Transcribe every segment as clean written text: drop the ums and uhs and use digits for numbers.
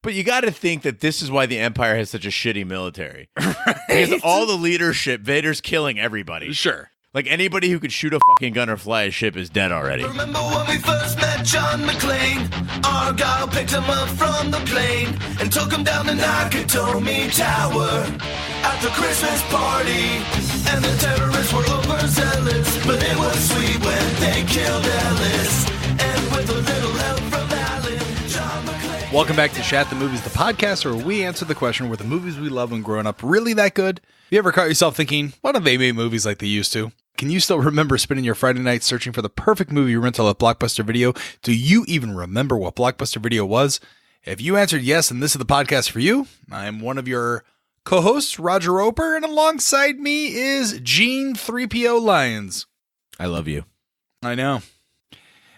But you got to think that this is why the Empire has such a shitty military. Right? Because all the leadership, Vader's killing everybody. Sure. Like anybody who could shoot a fucking gun or fly a ship is dead already. Remember when we first met John McClane? Argyle picked him up from the plane and took him down the Nakatomi Tower at the Christmas party. And the terrorists were overzealous, but it was sweet when they killed Ellis. And with a little help from Alan, John McClane. Welcome back to Shat the Movies, the podcast where we answer the question, were the movies we love when growing up really that good? You ever caught yourself thinking, why don't they make movies like they used to? Can you still remember spending your Friday night searching for the perfect movie rental at Blockbuster Video? Do you even remember what Blockbuster Video was? If you answered yes, and this is the podcast for you, I'm one of your co-hosts, Roger Roper, and alongside me is Gene 3PO Lyons. I love you. I know.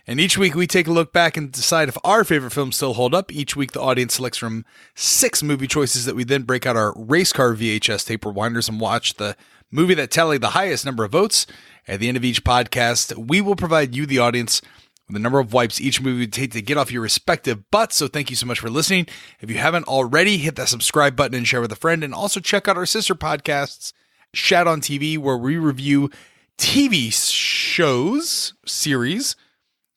And each week we take a look back and decide if our favorite films still hold up. Each week the audience selects from 6 movie choices that we then break out our race car VHS tape rewinders and watch the movie that tallied the highest number of votes. At the end of each podcast, we will provide you, the audience, with the number of wipes each movie would take to get off your respective butts. So thank you so much for listening. If you haven't already, hit that subscribe button and share with a friend. And also check out our sister podcasts, Shat on TV, where we review TV shows, series,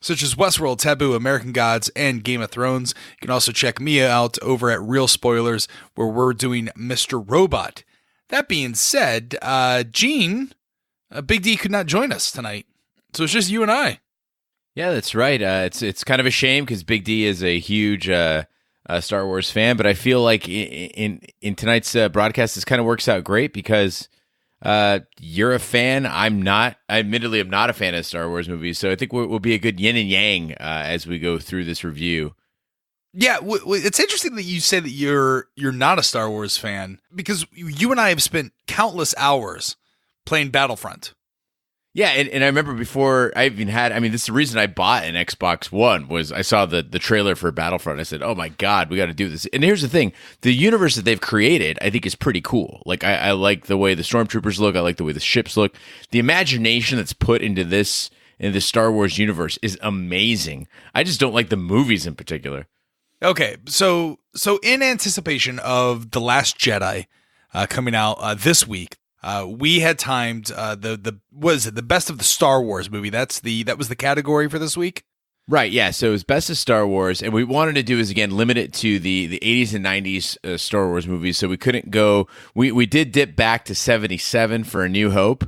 such as Westworld, Taboo, American Gods, and Game of Thrones. You can also check me out over at Real Spoilers, where we're doing Mr. Robot. That being said, Gene, Big D could not join us tonight, so it's just you and I. Yeah, that's right. It's kind of a shame because Big D is a huge Star Wars fan, but I feel like in tonight's broadcast, this kind of works out great because you're a fan. I'm not. I admittedly am not a fan of Star Wars movies, so I think we'll be a good yin and yang as we go through this review. Yeah, it's interesting that you say that you're not a Star Wars fan because you and I have spent countless hours playing Battlefront. Yeah, and I remember before I even had, this is the reason I bought an Xbox One, was I saw the trailer for Battlefront. I said, oh my God, we got to do this. And here's the thing, the universe that they've created, I think is pretty cool. Like, I like the way the stormtroopers look. I like the way the ships look. The imagination that's put into this Star Wars universe is amazing. I just don't like the movies in particular. Okay, so in anticipation of The Last Jedi coming out this week, we had timed the best of the Star Wars movie. That was the category for this week. Right, yeah. So it was best of Star Wars, and we wanted to do is again limit it to the 80s and 90s Star Wars movies. So we couldn't go. We did dip back to 77 for A New Hope,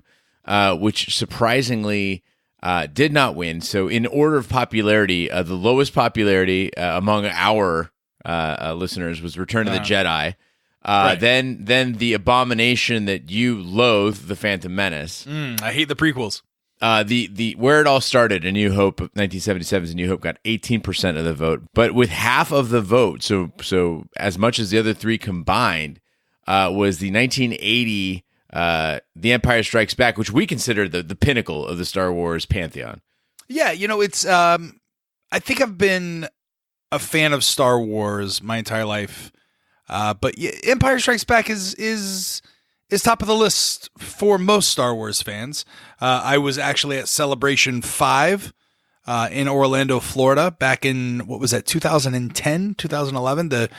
which surprisingly did not win. So in order of popularity, the lowest popularity among our listeners was Return of the Jedi. Right. Then the abomination that you loathe, The Phantom Menace. I hate the prequels. The where it all started, A New Hope, 1977's A New Hope got 18% of the vote, but with half of the vote, so as much as the other three combined, was the 1980 The Empire Strikes Back, which we consider the pinnacle of the Star Wars pantheon. Yeah, it's I think I've been a fan of Star Wars my entire life. But yeah, Empire Strikes Back is top of the list for most Star Wars fans. I was actually at Celebration 5 in Orlando, Florida, back in, 2010, 2011, the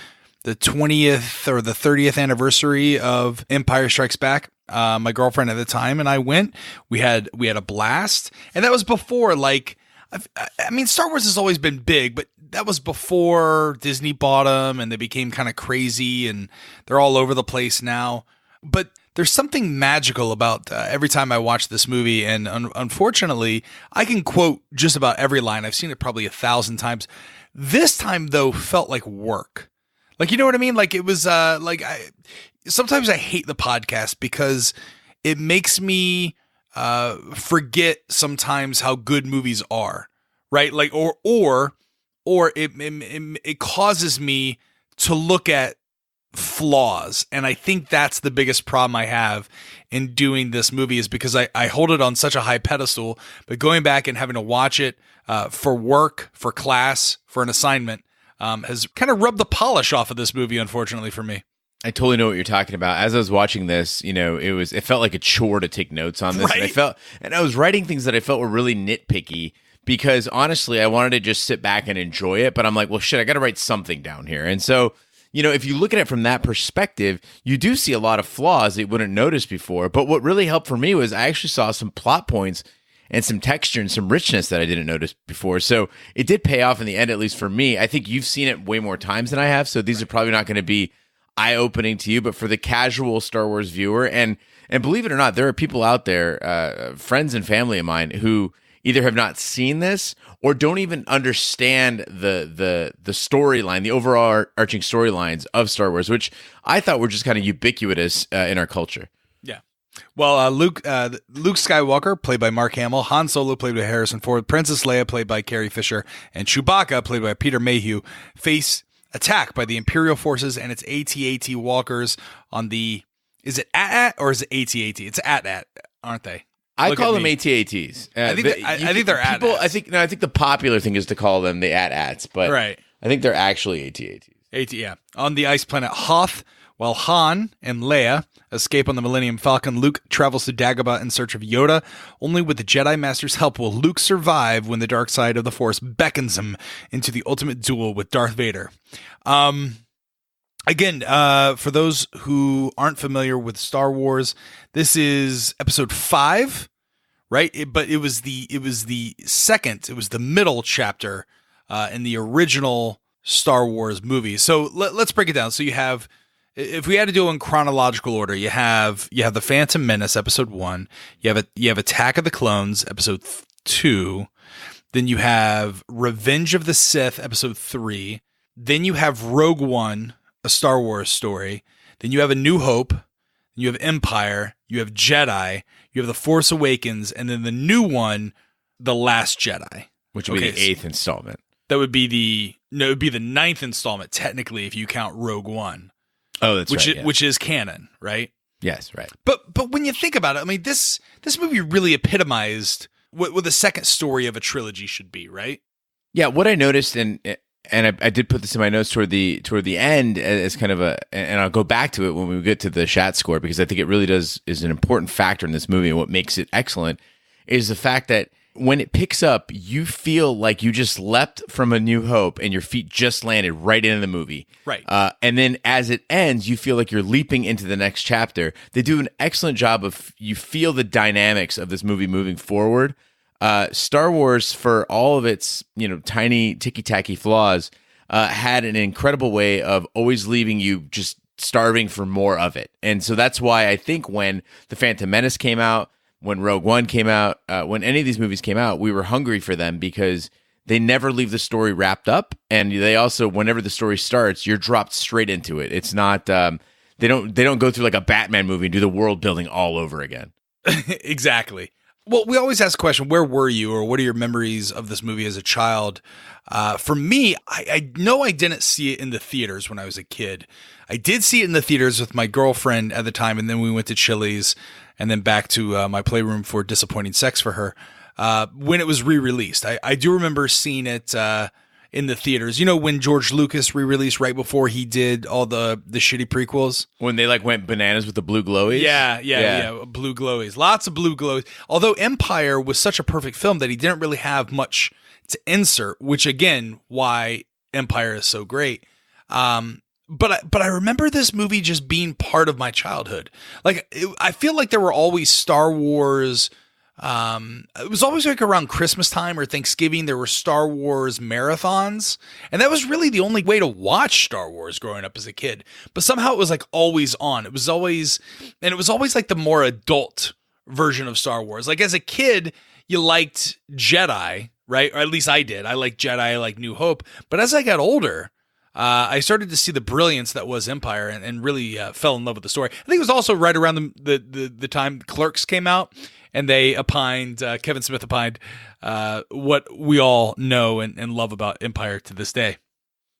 20th or the 30th anniversary of Empire Strikes Back. My girlfriend at the time and I went. We had a blast, and that was before, Star Wars has always been big, but that was before Disney bought them and they became kind of crazy and they're all over the place now. But there's something magical about every time I watch this movie, and unfortunately, I can quote just about every line. I've seen it probably 1,000 times. This time, though, felt like work. You know what I mean? It was sometimes I hate the podcast because it makes me forget sometimes how good movies are, right? Or it causes me to look at flaws. And I think that's the biggest problem I have in doing this movie, is because I hold it on such a high pedestal, but going back and having to watch it for work, for class, for an assignment, has kind of rubbed the polish off of this movie, unfortunately for me. I totally know what you're talking about. As I was watching this, it felt like a chore to take notes on this. Right. And I was writing things that I felt were really nitpicky, because honestly, I wanted to just sit back and enjoy it. But I'm like, well, shit, I got to write something down here. And so if you look at it from that perspective, you do see a lot of flaws that you wouldn't notice before. But what really helped for me was I actually saw some plot points and some texture and some richness that I didn't notice before. So it did pay off in the end, at least for me. I think you've seen it way more times than I have, so these are probably not going to be eye-opening to you, but for the casual Star Wars viewer, and believe it or not, there are people out there, friends and family of mine, who either have not seen this or don't even understand the storyline, the overall arching storylines of Star Wars, which I thought were just kind of ubiquitous in our culture. Yeah. Well, Luke Skywalker, played by Mark Hamill, Han Solo, played by Harrison Ford, Princess Leia, played by Carrie Fisher, and Chewbacca, played by Peter Mayhew, face attack by the Imperial forces and its AT-AT walkers on the... Is it AT-AT or is it AT-AT? It's AT-AT, aren't they? I call them AT-ATs. I think they're AT-ATs. I think the popular thing is to call them the AT-ATs, but right. I think they're actually AT-ATs. Yeah. On the ice planet Hoth, while Han and Leia escape on the Millennium Falcon, Luke travels to Dagobah in search of Yoda. Only with the Jedi Master's help will Luke survive when the dark side of the Force beckons him into the ultimate duel with Darth Vader. Again, for those who aren't familiar with Star Wars, this is episode 5, right? But it was the middle chapter in the original Star Wars movie. So let's break it down. So you have, if we had to do it in chronological order, you have the Phantom Menace, episode 1. You have Attack of the Clones, episode 2. Then you have Revenge of the Sith, episode 3. Then you have Rogue One, a Star Wars story. Then you have A New Hope. You have Empire. You have Jedi. You have The Force Awakens, and then the new one, The Last Jedi, which would be the 8th installment. That would be the 9th installment, technically, if you count Rogue One. Oh, that's right. Which is canon, right? Yes, right. But when you think about it, I mean, this movie really epitomized what the second story of a trilogy should be, right? Yeah, what I noticed, and I did put this in my notes toward the end as kind of and I'll go back to it when we get to the Shat score, because I think it really is an important factor in this movie, and what makes it excellent is the fact that when it picks up, you feel like you just leapt from A New Hope and your feet just landed right into the movie. Right. And then as it ends, you feel like you're leaping into the next chapter. They do an excellent job of, you feel the dynamics of this movie moving forward. Star Wars, for all of its tiny ticky-tacky flaws, had an incredible way of always leaving you just starving for more of it. And so that's why I think when The Phantom Menace came out, when Rogue One came out, when any of these movies came out, we were hungry for them, because they never leave the story wrapped up, and they also, whenever the story starts, you're dropped straight into it. It's not they don't go through like a Batman movie and do the world building all over again. Exactly. Well, we always ask the question, where were you, or what are your memories of this movie as a child? For me, I know I didn't see it in the theaters when I was a kid. I did see it in the theaters with my girlfriend at the time, and then we went to Chili's, and then back to my playroom for disappointing sex for her when it was re-released. I do remember seeing it in the theaters. You know, when George Lucas re-released right before he did all the shitty prequels? When they went bananas with the blue glowies? Yeah. Blue glowies. Lots of blue glowies. Although Empire was such a perfect film that he didn't really have much to insert, which again, why Empire is so great. But I remember this movie just being part of my childhood. I feel like there were always Star Wars. It was always like around Christmas time or Thanksgiving, there were Star Wars marathons. And that was really the only way to watch Star Wars growing up as a kid. But somehow it was like always on. It was always like the more adult version of Star Wars. Like as a kid, you liked Jedi, right? Or at least I did. I liked Jedi, I liked New Hope. But as I got older, I started to see the brilliance that was Empire, and really fell in love with the story. I think it was also right around the time Clerks came out, and they opined, Kevin Smith opined, what we all know and love about Empire to this day.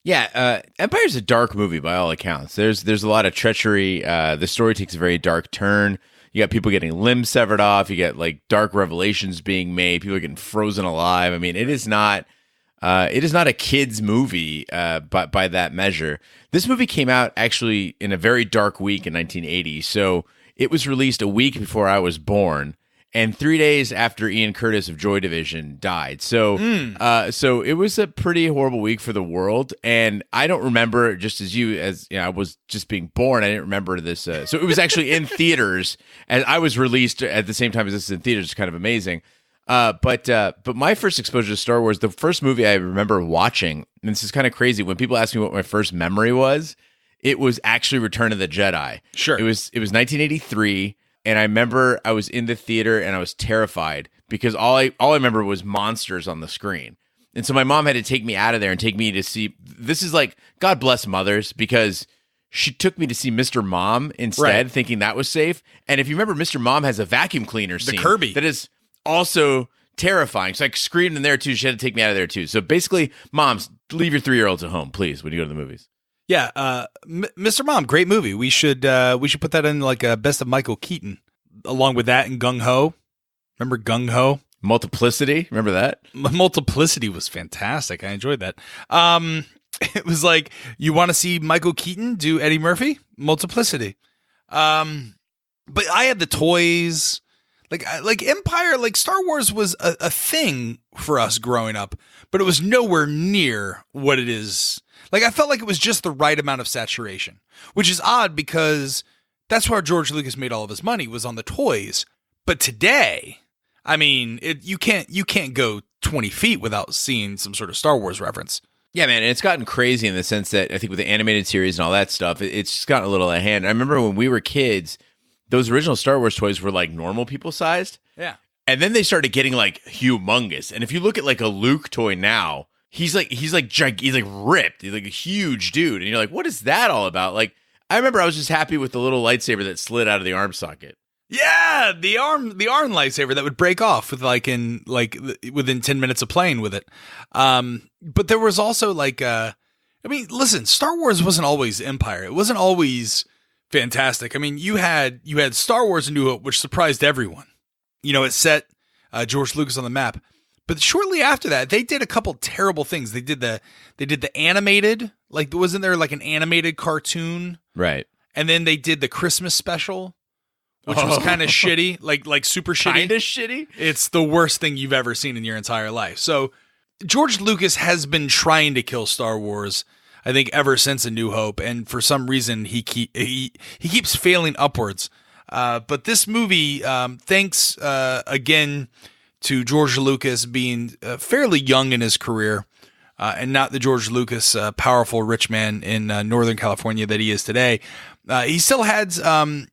Yeah, Empire's a dark movie by all accounts. There's a lot of treachery. The story takes a very dark turn. You got people getting limbs severed off. You get like dark revelations being made. People are getting frozen alive. I mean, it is not a kid's movie by that measure. This movie came out actually in a very dark week in 1980. So it was released a week before I was born. and 3 days after Ian Curtis of Joy Division died. So so it was a pretty horrible week for the world, and I don't remember, just as you, as I was just being born, I didn't remember this. So it was actually in theaters, and I was released at the same time as this is in theaters. It's kind of amazing. But my first exposure to Star Wars, the first movie I remember watching, and this is kind of crazy, when people ask me what my first memory was, it was actually Return of the Jedi. Sure. It was 1983. And I remember I was in the theater and I was terrified because all I remember was monsters on the screen. And so my mom had to take me out of there and take me to see, this is like, God bless mothers, because she took me to see Mr. Mom instead, thinking that was safe. And if you remember, Mr. Mom has a vacuum cleaner scene. The Kirby. That is also terrifying. So I screamed in there too. She had to take me out of there too. So basically, moms, leave your 3-year-olds at home, please, when you go to the movies. Yeah, Mr. Mom, great movie. We should put that in like a best of Michael Keaton, along with that and Gung Ho. Remember Gung Ho? Multiplicity, remember that? Multiplicity was fantastic. I enjoyed that. It was like, you want to see Michael Keaton do Eddie Murphy? Multiplicity. But I had the toys. Like Empire, like Star Wars was a thing for us growing up, but it was nowhere near what it is. Like, I felt like it was just the right amount of saturation, which is odd because that's where George Lucas made all of his money, was on the toys. But today, I mean, you can't go 20 feet without seeing some sort of Star Wars reference. Yeah, man, and it's gotten crazy in the sense that I think with the animated series and all that stuff, it's just gotten a little out of hand. I remember when we were kids, those original Star Wars toys were like normal people sized. Yeah. And then they started getting like humongous. And if you look at like a Luke toy now, he's like ripped. He's like a huge dude. And you're like, what is that all about? Like, I remember I was just happy with the little lightsaber that slid out of the arm socket. Yeah, the arm lightsaber that would break off with within 10 minutes of playing with it. But there was also listen, Star Wars wasn't always Empire. It wasn't always fantastic. I mean, you had Star Wars: A New Hope, which surprised everyone. It set George Lucas on the map. But shortly after that, they did a couple terrible things. They did the animated, like, wasn't there like an animated cartoon? Right. And then they did the Christmas special, which was kind of shitty, like super shitty. Kind of shitty? It's the worst thing you've ever seen in your entire life. So George Lucas has been trying to kill Star Wars, I think, ever since A New Hope, and for some reason he keeps failing upwards. But this movie, thanks again to George Lucas being fairly young in his career, and not the George Lucas powerful rich man in Northern California that he is today. He still had some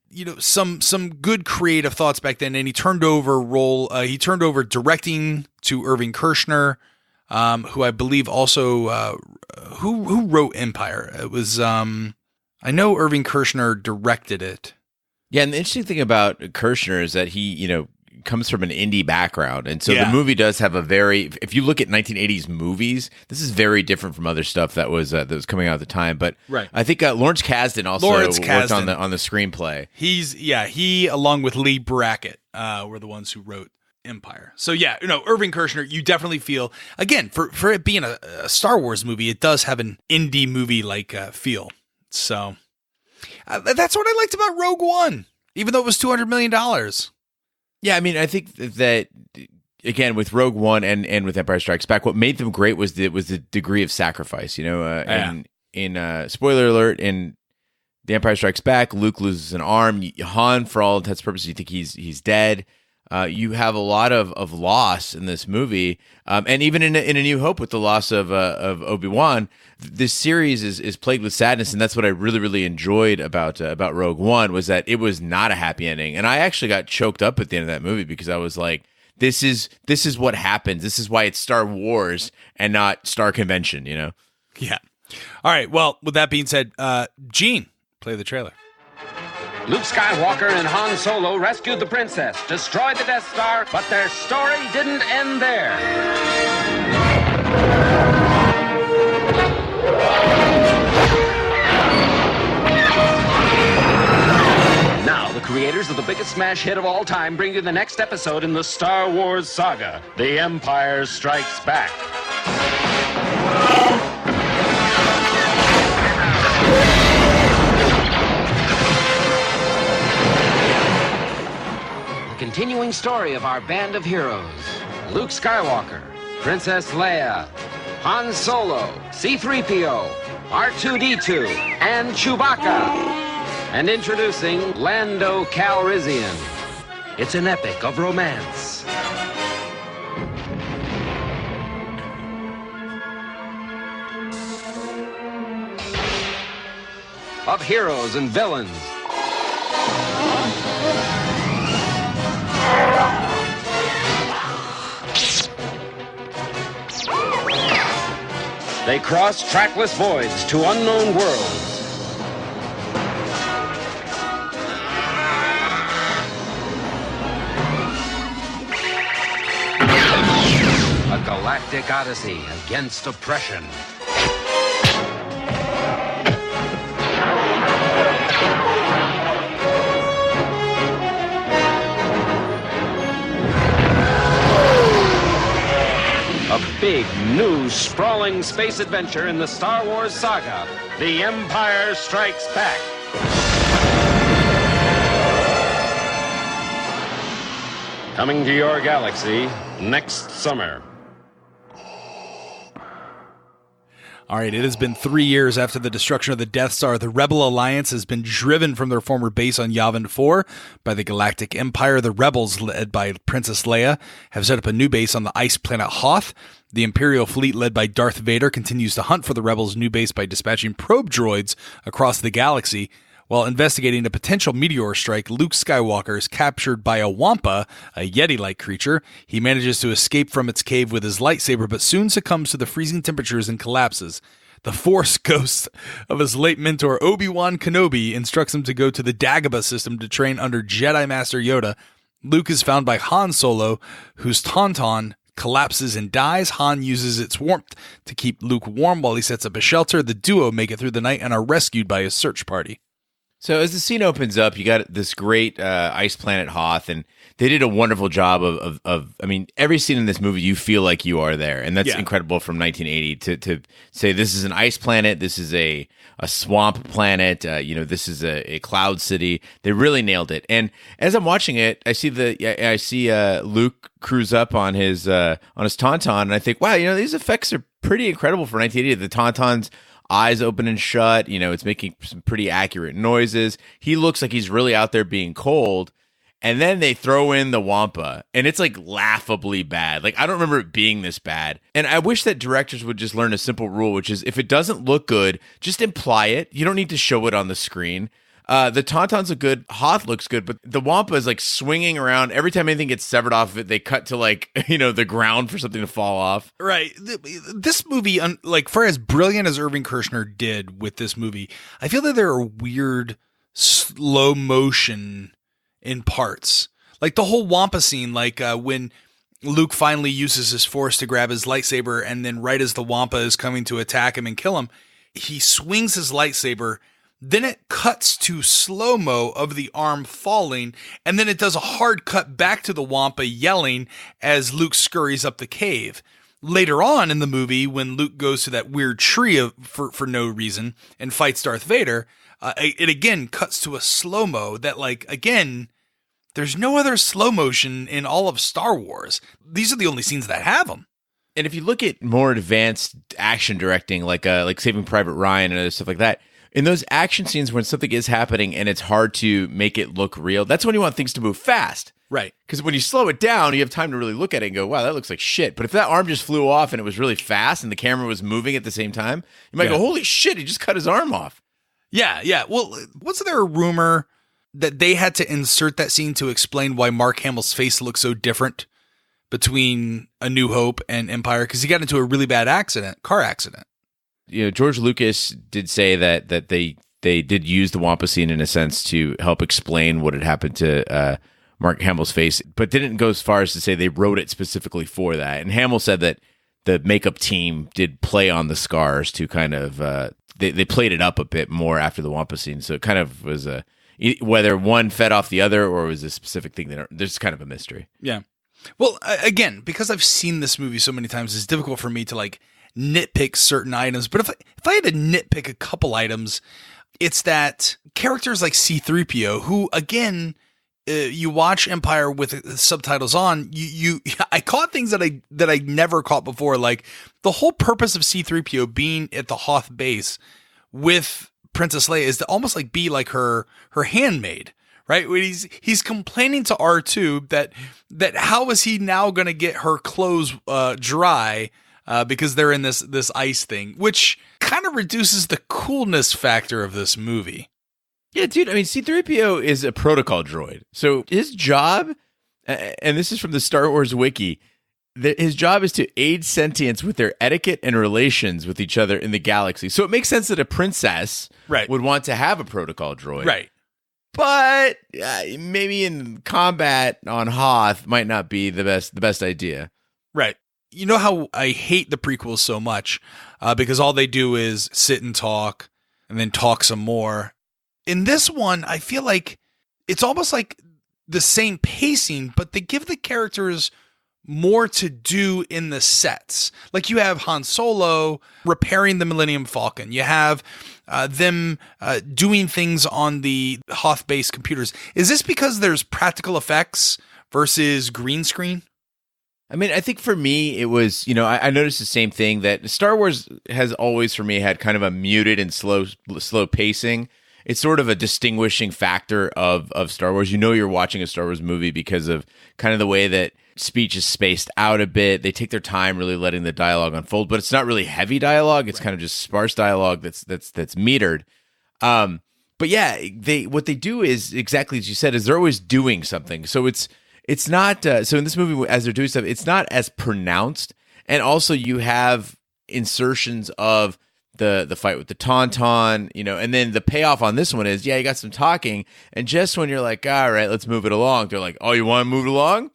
good creative thoughts back then, and he turned over directing to Irving Kershner, who I believe also who wrote Empire. It was I know Irving Kershner directed it. Yeah, and the interesting thing about Kershner is that he, comes from an indie background. And so the movie does have if you look at 1980s movies, this is very different from other stuff that was coming out at the time. But right. I think Lawrence Kasdan also worked on the screenplay. He along with Lee Brackett were the ones who wrote Empire. So Irving Kershner, you definitely feel, again, for it being a Star Wars movie, it does have an indie movie like feel. So that's what I liked about Rogue One, even though it was $200 million. Yeah, I mean, I think that, again, with Rogue One and with Empire Strikes Back, what made them great was the degree of sacrifice. In spoiler alert, in The Empire Strikes Back, Luke loses an arm. Han, for all intents and purposes, you think he's dead. You have a lot of loss in this movie, and even in A New Hope with the loss of Obi-Wan, this series is plagued with sadness, and that's what I really, really enjoyed about Rogue One, was that it was not a happy ending, and I actually got choked up at the end of that movie because I was like, this is what happens. This is why it's Star Wars and not Star Convention, Yeah. All right. Well, with that being said, Gene, play the trailer. Luke Skywalker and Han Solo rescued the princess, destroyed the Death Star, but their story didn't end there. Now, the creators of the biggest smash hit of all time bring you the next episode in the Star Wars saga, The Empire Strikes Back. continuing story of our band of heroes. Luke Skywalker, Princess Leia, Han Solo, C-3PO, R2-D2, and Chewbacca. And introducing Lando Calrissian. It's an epic of romance. Of heroes and villains. They cross trackless voids to unknown worlds. A galactic odyssey against oppression. A big, new, sprawling space adventure in the Star Wars saga, The Empire Strikes Back. Coming to your galaxy next summer. All right, it has been 3 years after the destruction of the Death Star. The Rebel Alliance has been driven from their former base on Yavin 4 by the Galactic Empire. The Rebels, led by Princess Leia, have set up a new base on the ice planet Hoth. The Imperial fleet, led by Darth Vader, continues to hunt for the Rebels' new base by dispatching probe droids across the galaxy. While investigating a potential meteor strike, Luke Skywalker is captured by a Wampa, a Yeti-like creature. He manages to escape from its cave with his lightsaber, but soon succumbs to the freezing temperatures and collapses. The Force ghost of his late mentor, Obi-Wan Kenobi, instructs him to go to the Dagobah system to train under Jedi Master Yoda. Luke is found by Han Solo, whose tauntaun collapses and dies. Han uses its warmth to keep Luke warm while he sets up a shelter. The duo make it through the night and are rescued by his search party. So as the scene opens up, you got this great ice planet Hoth, and they did a wonderful job of I mean, every scene in this movie, you feel like you are there, and that's incredible from 1980 to say this is an ice planet, this is a swamp planet, this is a cloud city. They really nailed it. And as I'm watching it, I see Luke cruise up on his tauntaun, and I think, wow, these effects are pretty incredible for 1980. The tauntaun's eyes open and shut, it's making some pretty accurate noises. He looks like he's really out there being cold. And then they throw in the Wampa, and it's like laughably bad. Like, I don't remember it being this bad. And I wish that directors would just learn a simple rule, which is if it doesn't look good, just imply it. You don't need to show it on the screen. The tauntaun's a good, Hoth looks good, but the Wampa is like swinging around. Every time anything gets severed off of it, they cut to the ground for something to fall off. Right. This movie, for as brilliant as Irving Kershner did with this movie, I feel that there are weird slow motion in parts. Like the whole Wampa scene, when Luke finally uses his force to grab his lightsaber, and then right as the Wampa is coming to attack him and kill him, he swings his lightsaber. Then it cuts to slow-mo of the arm falling, and then it does a hard cut back to the Wampa yelling as Luke scurries up the cave. Later on in the movie, when Luke goes to that weird tree for no reason and fights Darth Vader, it again cuts to a slow-mo that, again, there's no other slow motion in all of Star Wars. These are the only scenes that have them. And if you look at more advanced action directing, like Saving Private Ryan and other stuff like that, in those action scenes when something is happening and it's hard to make it look real, that's when you want things to move fast. Right. Because when you slow it down, you have time to really look at it and go, wow, that looks like shit. But if that arm just flew off and it was really fast and the camera was moving at the same time, you might go, holy shit, he just cut his arm off. Yeah. Well, wasn't there a rumor that they had to insert that scene to explain why Mark Hamill's face looked so different between A New Hope and Empire? Because he got into a really bad car accident. George Lucas did say that they did use the Wampa scene in a sense to help explain what had happened to Mark Hamill's face, but didn't go as far as to say they wrote it specifically for that. And Hamill said that the makeup team did play on the scars to kind of they played it up a bit more after the Wampa scene, so it kind of was whether one fed off the other or was a specific thing. There's kind of a mystery. Yeah. Well, again, because I've seen this movie so many times, it's difficult for me to nitpick certain items. But if I had to nitpick a couple items, it's that characters like C-3PO, who again you watch Empire with subtitles on, I caught things that I never caught before. Like the whole purpose of C-3PO being at the Hoth base with Princess Leia is to almost like be like her handmaid, right? When he's complaining to R2 that how is he now going to get her clothes dry because they're in this ice thing, which kind of reduces the coolness factor of this movie. Yeah, dude, I mean, C-3PO is a protocol droid. So his job, and this is from the Star Wars wiki, his job is to aid sentients with their etiquette and relations with each other in the galaxy. So it makes sense that a princess would want to have a protocol droid. Right. But maybe in combat on Hoth might not be the best idea. Right. You know how I hate the prequels so much because all they do is sit and talk and then talk some more. In this one, I feel like it's almost like the same pacing, but they give the characters more to do in the sets. Like you have Han Solo repairing the Millennium Falcon. You have them doing things on the Hoth-based computers. Is this because there's practical effects versus green screen? I mean, I think for me, it was, I noticed the same thing that Star Wars has always, for me, had kind of a muted and slow pacing. It's sort of a distinguishing factor of Star Wars. You're watching a Star Wars movie because of kind of the way that speech is spaced out a bit. They take their time really letting the dialogue unfold, but it's not really heavy dialogue. It's kind of just sparse dialogue that's metered. But yeah, what they do is exactly as you said, is they're always doing something. So it's not so in this movie, as they're doing stuff, it's not as pronounced. And also you have insertions of the fight with the Tauntaun, and then the payoff on this one is, you got some talking, and just when you're like, all right, let's move it along, they're like, oh, you want to move it along?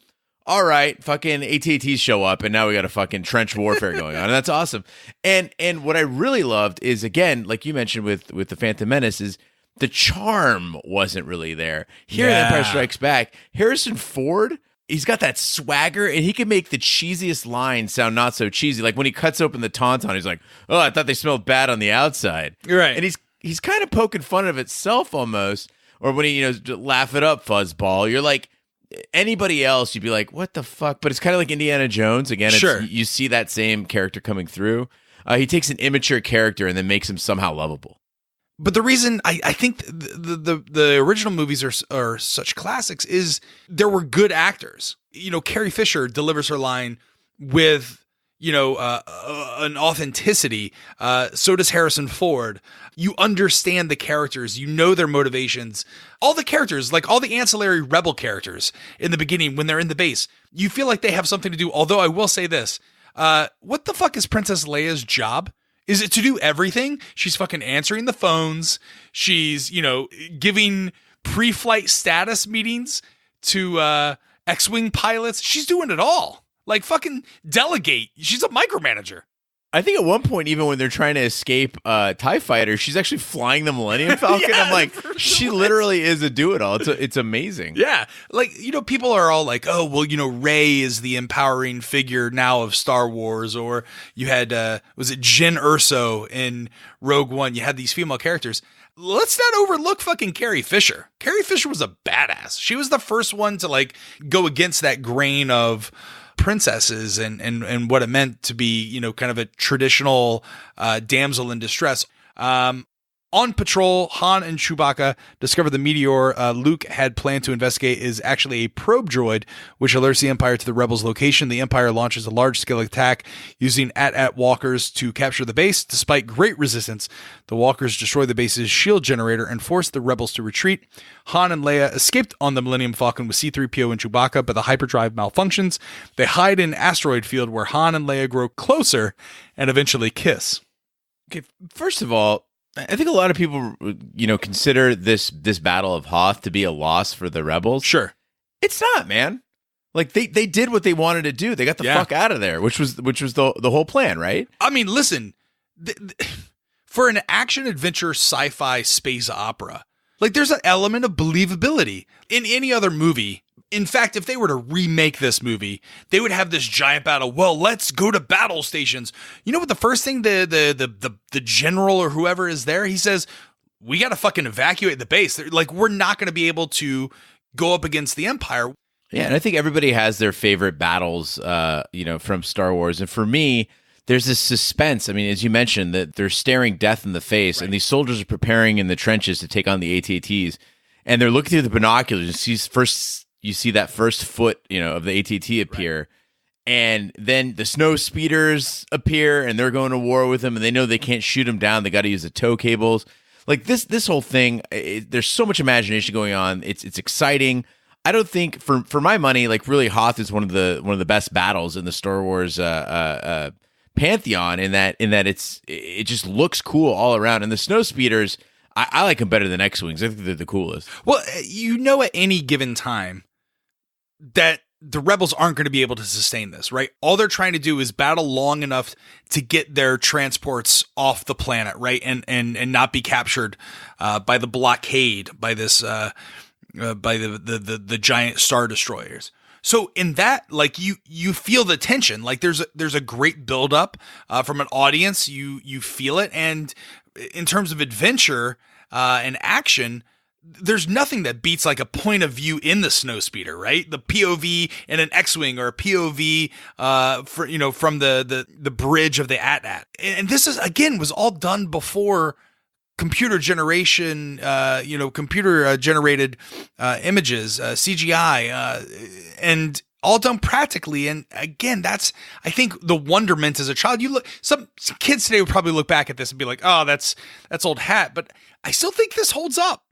All right, fucking AT-ATs show up, and now we got a fucking trench warfare going on, and that's awesome. And what I really loved is, again, like you mentioned with the Phantom Menace, is the charm wasn't really there. Here in Empire Strikes Back, Harrison Ford, he's got that swagger, and he can make the cheesiest line sound not so cheesy. Like when he cuts open the Tauntaun, he's like, "Oh, I thought they smelled bad on the outside." You're right, and he's kind of poking fun of itself almost. Or when he laugh it up, fuzzball. You're like anybody else, you'd be like, "What the fuck?" But it's kind of like Indiana Jones again. Sure, you see that same character coming through. He takes an immature character and then makes him somehow lovable. But the reason I think the original movies are such classics is there were good actors. Carrie Fisher delivers her line with, an authenticity. So does Harrison Ford. You understand the characters. You know their motivations. All the characters, like all the ancillary rebel characters in the beginning when they're in the base, you feel like they have something to do. Although I will say this, what the fuck is Princess Leia's job? Is it to do everything? She's fucking answering the phones. She's, giving pre-flight status meetings to X-Wing pilots. She's doing it all. Like, fucking delegate. She's a micromanager. I think at one point, even when they're trying to escape TIE fighter, she's actually flying the Millennium Falcon. I'm like, she literally is a do-it-all. It's amazing. Yeah. Like, people are all like, oh, well, Rey is the empowering figure now of Star Wars. Or you had, was it Jyn Erso in Rogue One? You had these female characters. Let's not overlook fucking Carrie Fisher. Carrie Fisher was a badass. She was the first one to, go against that grain of princesses and what it meant to be, kind of a traditional damsel in distress. On patrol, Han and Chewbacca discover the meteor Luke had planned to investigate is actually a probe droid, which alerts the Empire to the rebels' location. The Empire launches a large-scale attack using AT-AT walkers to capture the base. Despite great resistance, the walkers destroy the base's shield generator and force the rebels to retreat. Han and Leia escaped on the Millennium Falcon with C-3PO and Chewbacca, but the hyperdrive malfunctions. They hide in an asteroid field where Han and Leia grow closer and eventually kiss. Okay, first of all, I think a lot of people, consider this battle of Hoth to be a loss for the rebels. Sure. It's not, man. Like they did what they wanted to do. They got the fuck out of there, which was the whole plan, right? I mean, listen, for an action adventure sci-fi space opera, there's an element of believability in any other movie. In fact, if they were to remake this movie, they would have this giant battle. Well, let's go to battle stations. You know what the first thing the general or whoever is there, he says, we got to fucking evacuate the base. We're not going to be able to go up against the Empire. Yeah, and I think everybody has their favorite battles, from Star Wars. And for me, there's this suspense. I mean, as you mentioned, that they're staring death in the face, and these soldiers are preparing in the trenches to take on the AT-ATs, and they're looking through the binoculars. You see that first foot, of the AT-AT appear, and then the snow speeders appear, and they're going to war with them, and they know they can't shoot them down. They got to use the tow cables. Like this whole thing, there's so much imagination going on. It's exciting. I don't think, for my money, like really Hoth is one of the best battles in the Star Wars pantheon. In that it just looks cool all around. And the snow speeders, I like them better than X-wings. I think they're the coolest. Well, at any given time that the rebels aren't going to be able to sustain this, right? All they're trying to do is battle long enough to get their transports off the planet, right? And not be captured by the blockade, by this by the giant star destroyers. So in that, like you feel the tension. Like there's a great buildup from an audience. You feel it, and in terms of adventure and action, there's nothing that beats like a point of view in the snowspeeder, right? The POV in an X-wing, or a POV from the bridge of the AT-AT. And this was all done before computer generation, computer generated images, CGI, and all done practically. And again, that's, I think, the wonderment as a child. You look, some kids today would probably look back at this and be like, oh, that's old hat. But I still think this holds up.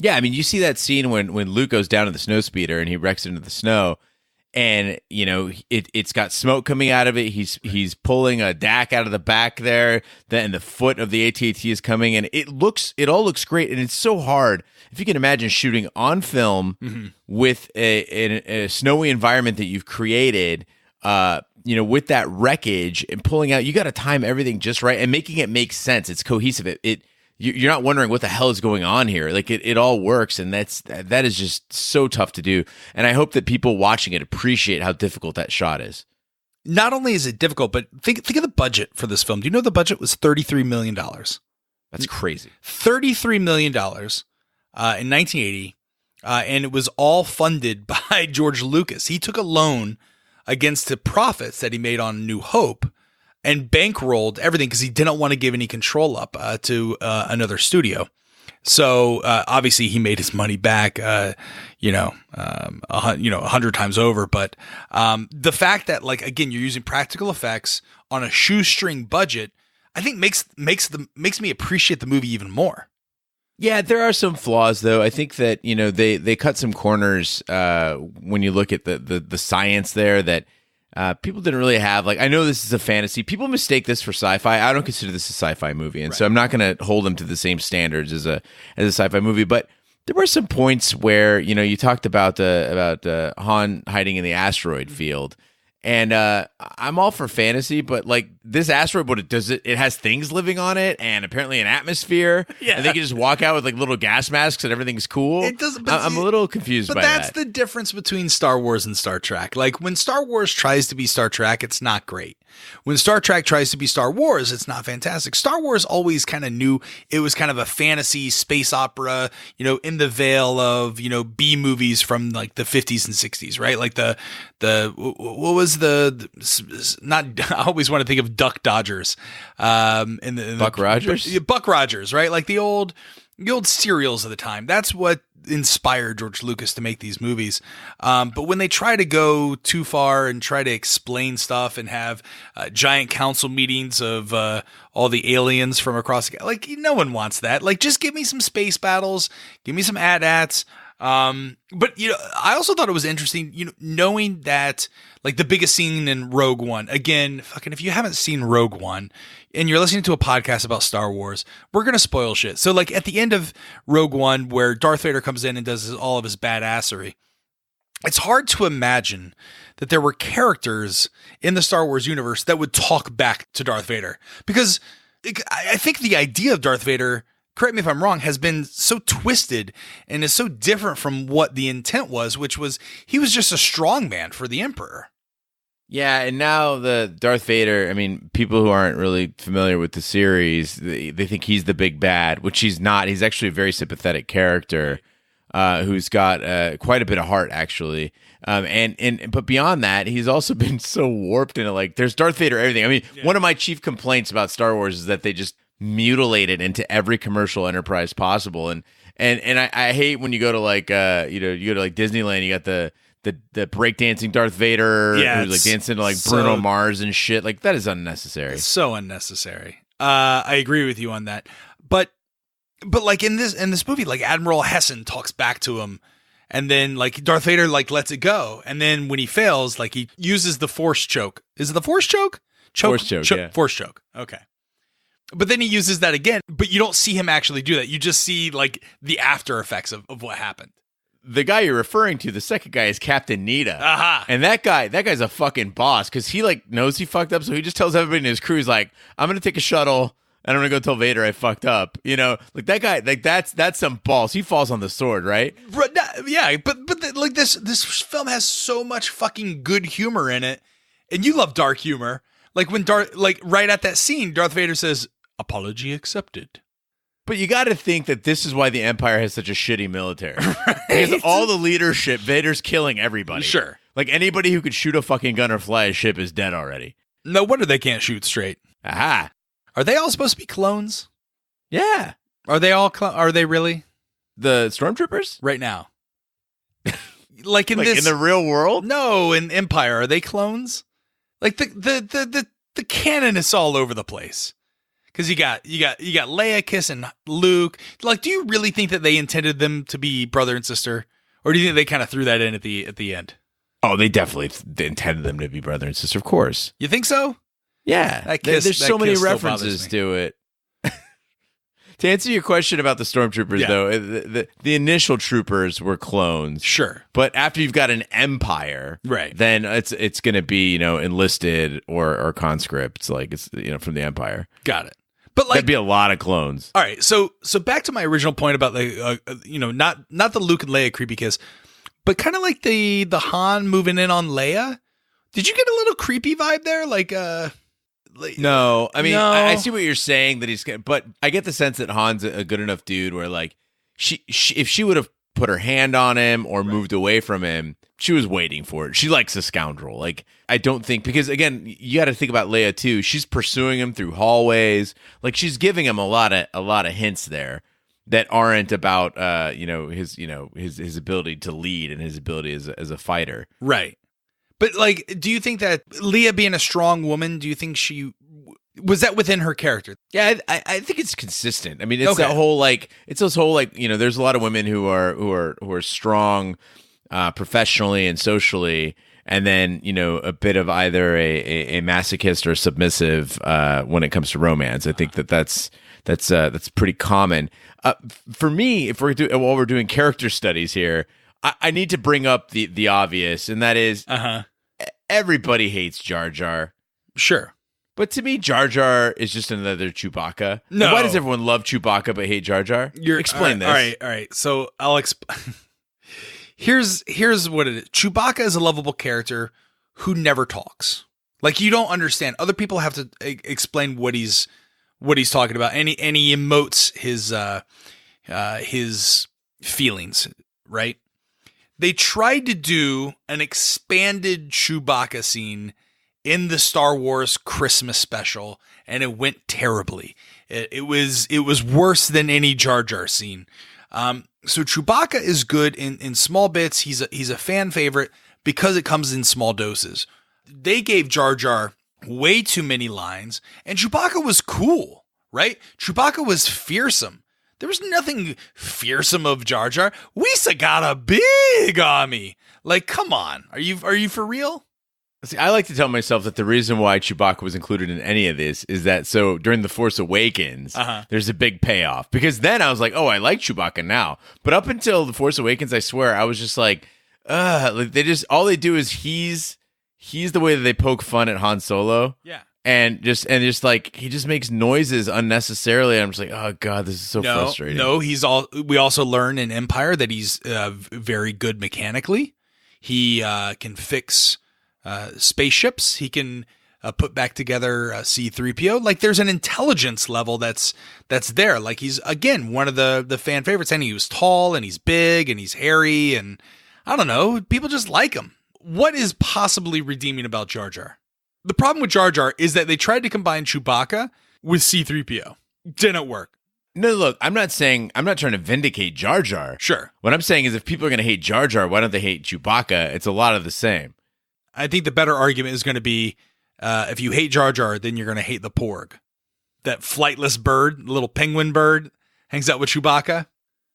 Yeah, I mean, you see that scene when Luke goes down to the snowspeeder and he wrecks into the snow, and it's got smoke coming out of it. He's pulling a DAC out of the back there, and the foot of the AT-AT is coming, and it all looks great. And it's so hard, if you can imagine shooting on film with a snowy environment that you've created, with that wreckage and pulling out. You got to time everything just right and making it make sense. It's cohesive. You're not wondering what the hell is going on here. Like it all works, and that is just so tough to do. And I hope that people watching it appreciate how difficult that shot is. Not only is it difficult, but think of the budget for this film. Do you know the budget was $33 million? That's crazy. $33 million in 1980, and it was all funded by George Lucas. He took a loan against the profits that he made on New Hope and bankrolled everything because he didn't want to give any control up to another studio. So obviously he made his money back, 100 times over. But the fact that, like, again, you're using practical effects on a shoestring budget, I think makes me appreciate the movie even more. Yeah, there are some flaws, though. I think that they cut some corners when you look at the science there that people didn't really have. Like, I know this is a fantasy. People mistake this for sci-fi. I don't consider this a sci-fi movie, and so I'm not going to hold them to the same standards as a sci-fi movie. But there were some points where you talked about Han hiding in the asteroid field, and I'm all for fantasy, but like this asteroid, it has things living on it, and apparently an atmosphere. Yeah, and they can just walk out with like little gas masks, and everything's cool. It doesn't. I'm a little confused by that. But that's the difference between Star Wars and Star Trek. Like when Star Wars tries to be Star Trek, it's not great. When Star Trek tries to be Star Wars, it's not fantastic. Star Wars always kind of knew it was kind of a fantasy space opera, in the veil of, B movies from like the 50s and 60s, right? Like what was I always want to think of Duck Dodgers. Buck Rogers? Buck Rogers, right? Like the old serials of the time. That's what inspired George Lucas to make these movies. But when they try to go too far and try to explain stuff and have giant council meetings of all the aliens from across the like, no one wants that. Like, just give me some space battles, give me some AT-ATs. But I also thought it was interesting, knowing that, like, the biggest scene in Rogue One, again, fucking, if you haven't seen Rogue One and you're listening to a podcast about Star Wars, we're going to spoil shit. So, like, at the end of Rogue One, where Darth Vader comes in and does all of his badassery, it's hard to imagine that there were characters in the Star Wars universe that would talk back to Darth Vader, because I think the idea of Darth Vader, correct me if I'm wrong, has been so twisted and is so different from what the intent was, which was he was just a strongman for the Emperor. Yeah, and now the Darth Vader, I mean, people who aren't really familiar with the series, they think he's the big bad, which he's not. He's actually a very sympathetic character. who's got quite a bit of heart, actually. But beyond that, he's also been so warped into, like, there's Darth Vader, everything. I mean, one of my chief complaints about Star Wars is that they just mutilate it into every commercial enterprise possible. And I hate when you go to like you go to like Disneyland, you got the breakdancing Darth Vader who's like dancing to like Bruno Mars and shit. Like, that is unnecessary. It's so unnecessary. I agree with you on that. But like in this movie, like Admiral Hessen talks back to him, and then like Darth Vader like lets it go, and then when he fails, like he uses the force choke. Is it the force choke? Force choke, yeah. Force choke. Okay. But then he uses that again, but you don't see him actually do that. You just see like the after effects of what happened. The guy you're referring to, the second guy, is Captain Nita. Aha. And that guy's a fucking boss, because he like knows he fucked up, so he just tells everybody in his crew, he's like, I'm gonna take a shuttle and I'm gonna go tell Vader I fucked up. You know, like that guy, like that's some balls. He falls on the sword, right? Yeah, but like this film has so much fucking good humor in it, and you love dark humor. Like when right at that scene, Darth Vader says, "Apology accepted." But you got to think that this is why the Empire has such a shitty military. Right? Because all the leadership, Vader's killing everybody. Sure. Like, anybody who could shoot a fucking gun or fly a ship is dead already. No wonder they can't shoot straight. Aha. Are they all supposed to be clones? Yeah. Are they all are they really? The stormtroopers? Right now. Like in the real world? No, in Empire, are they clones? Like the canon is all over the place. Because you got Leia kissing Luke. Like, do you really think that they intended them to be brother and sister, or do you think they kind of threw that in at the end? Oh, they definitely intended them to be brother and sister, of course. You think so? Yeah, there's so many references to it. To answer your question about the stormtroopers, though, the initial troopers were clones, sure. But after you've got an empire, right, then it's going to be enlisted or conscripts, like it's from the empire. Got it. But like, that'd be a lot of clones. All right, so back to my original point about not the Luke and Leia creepy kiss, but kind of like the Han moving in on Leia. Did you get a little creepy vibe there? No, I mean, no. I see what you're saying, but I get the sense that Han's a good enough dude where, like, she if she would have put her hand on him or moved away from him, she was waiting for it. She likes a scoundrel. Like, I don't think, because again, you got to think about Leia too. She's pursuing him through hallways. Like, she's giving him a lot of hints there that aren't about his ability to lead and his ability as a fighter. Right. But, like, do you think that Leia being a strong woman, do you think was that within her character? Yeah, I think it's consistent. I mean, it's that whole, like, it's this whole, like, there's a lot of women who are strong professionally and socially, and then, a bit of either a masochist or submissive when it comes to romance. I think that's pretty common. For me, while we're doing character studies here, I need to bring up the obvious, and that is everybody hates Jar Jar. Sure. But to me, Jar Jar is just another Chewbacca. No. And why does everyone love Chewbacca but hate Jar Jar? Explain this. All right. So I'll explain. Here's what it is. Chewbacca is a lovable character who never talks. Like, you don't understand. Other people have to explain what he's talking about, and he emotes his feelings, right? They tried to do an expanded Chewbacca scene in the Star Wars Christmas special, and it went terribly. It was worse than any Jar Jar scene. So Chewbacca is good in small bits. He's a fan favorite because it comes in small doses. They gave Jar Jar way too many lines, and Chewbacca was cool, right? Chewbacca was fearsome. There was nothing fearsome of Jar Jar. We'sa got a big army. Like, come on. Are you for real? See, I like to tell myself that the reason why Chewbacca was included in any of this is that so during The Force Awakens, there's a big payoff. Because then I was like, oh, I like Chewbacca now. But up until The Force Awakens, I swear, I was just like, all they do is he's the way that they poke fun at Han Solo. Yeah. And just like he just makes noises unnecessarily. I'm just like, oh god, this is so frustrating. No, we also learn in Empire that he's very good mechanically. He can fix spaceships. He can put back together C-3PO. Like, there's an intelligence level that's there. Like, he's, again, one of the fan favorites, and he was tall, and he's big, and he's hairy, and I don't know, people just like him. What is possibly redeeming about Jar Jar? The problem with Jar Jar is that they tried to combine Chewbacca with C-3PO. Didn't work. No, look, I'm not trying to vindicate Jar Jar. Sure. What I'm saying is if people are going to hate Jar Jar, why don't they hate Chewbacca? It's a lot of the same. I think the better argument is going to be if you hate Jar Jar, then you're going to hate the Porg. That flightless bird, little penguin bird, hangs out with Chewbacca.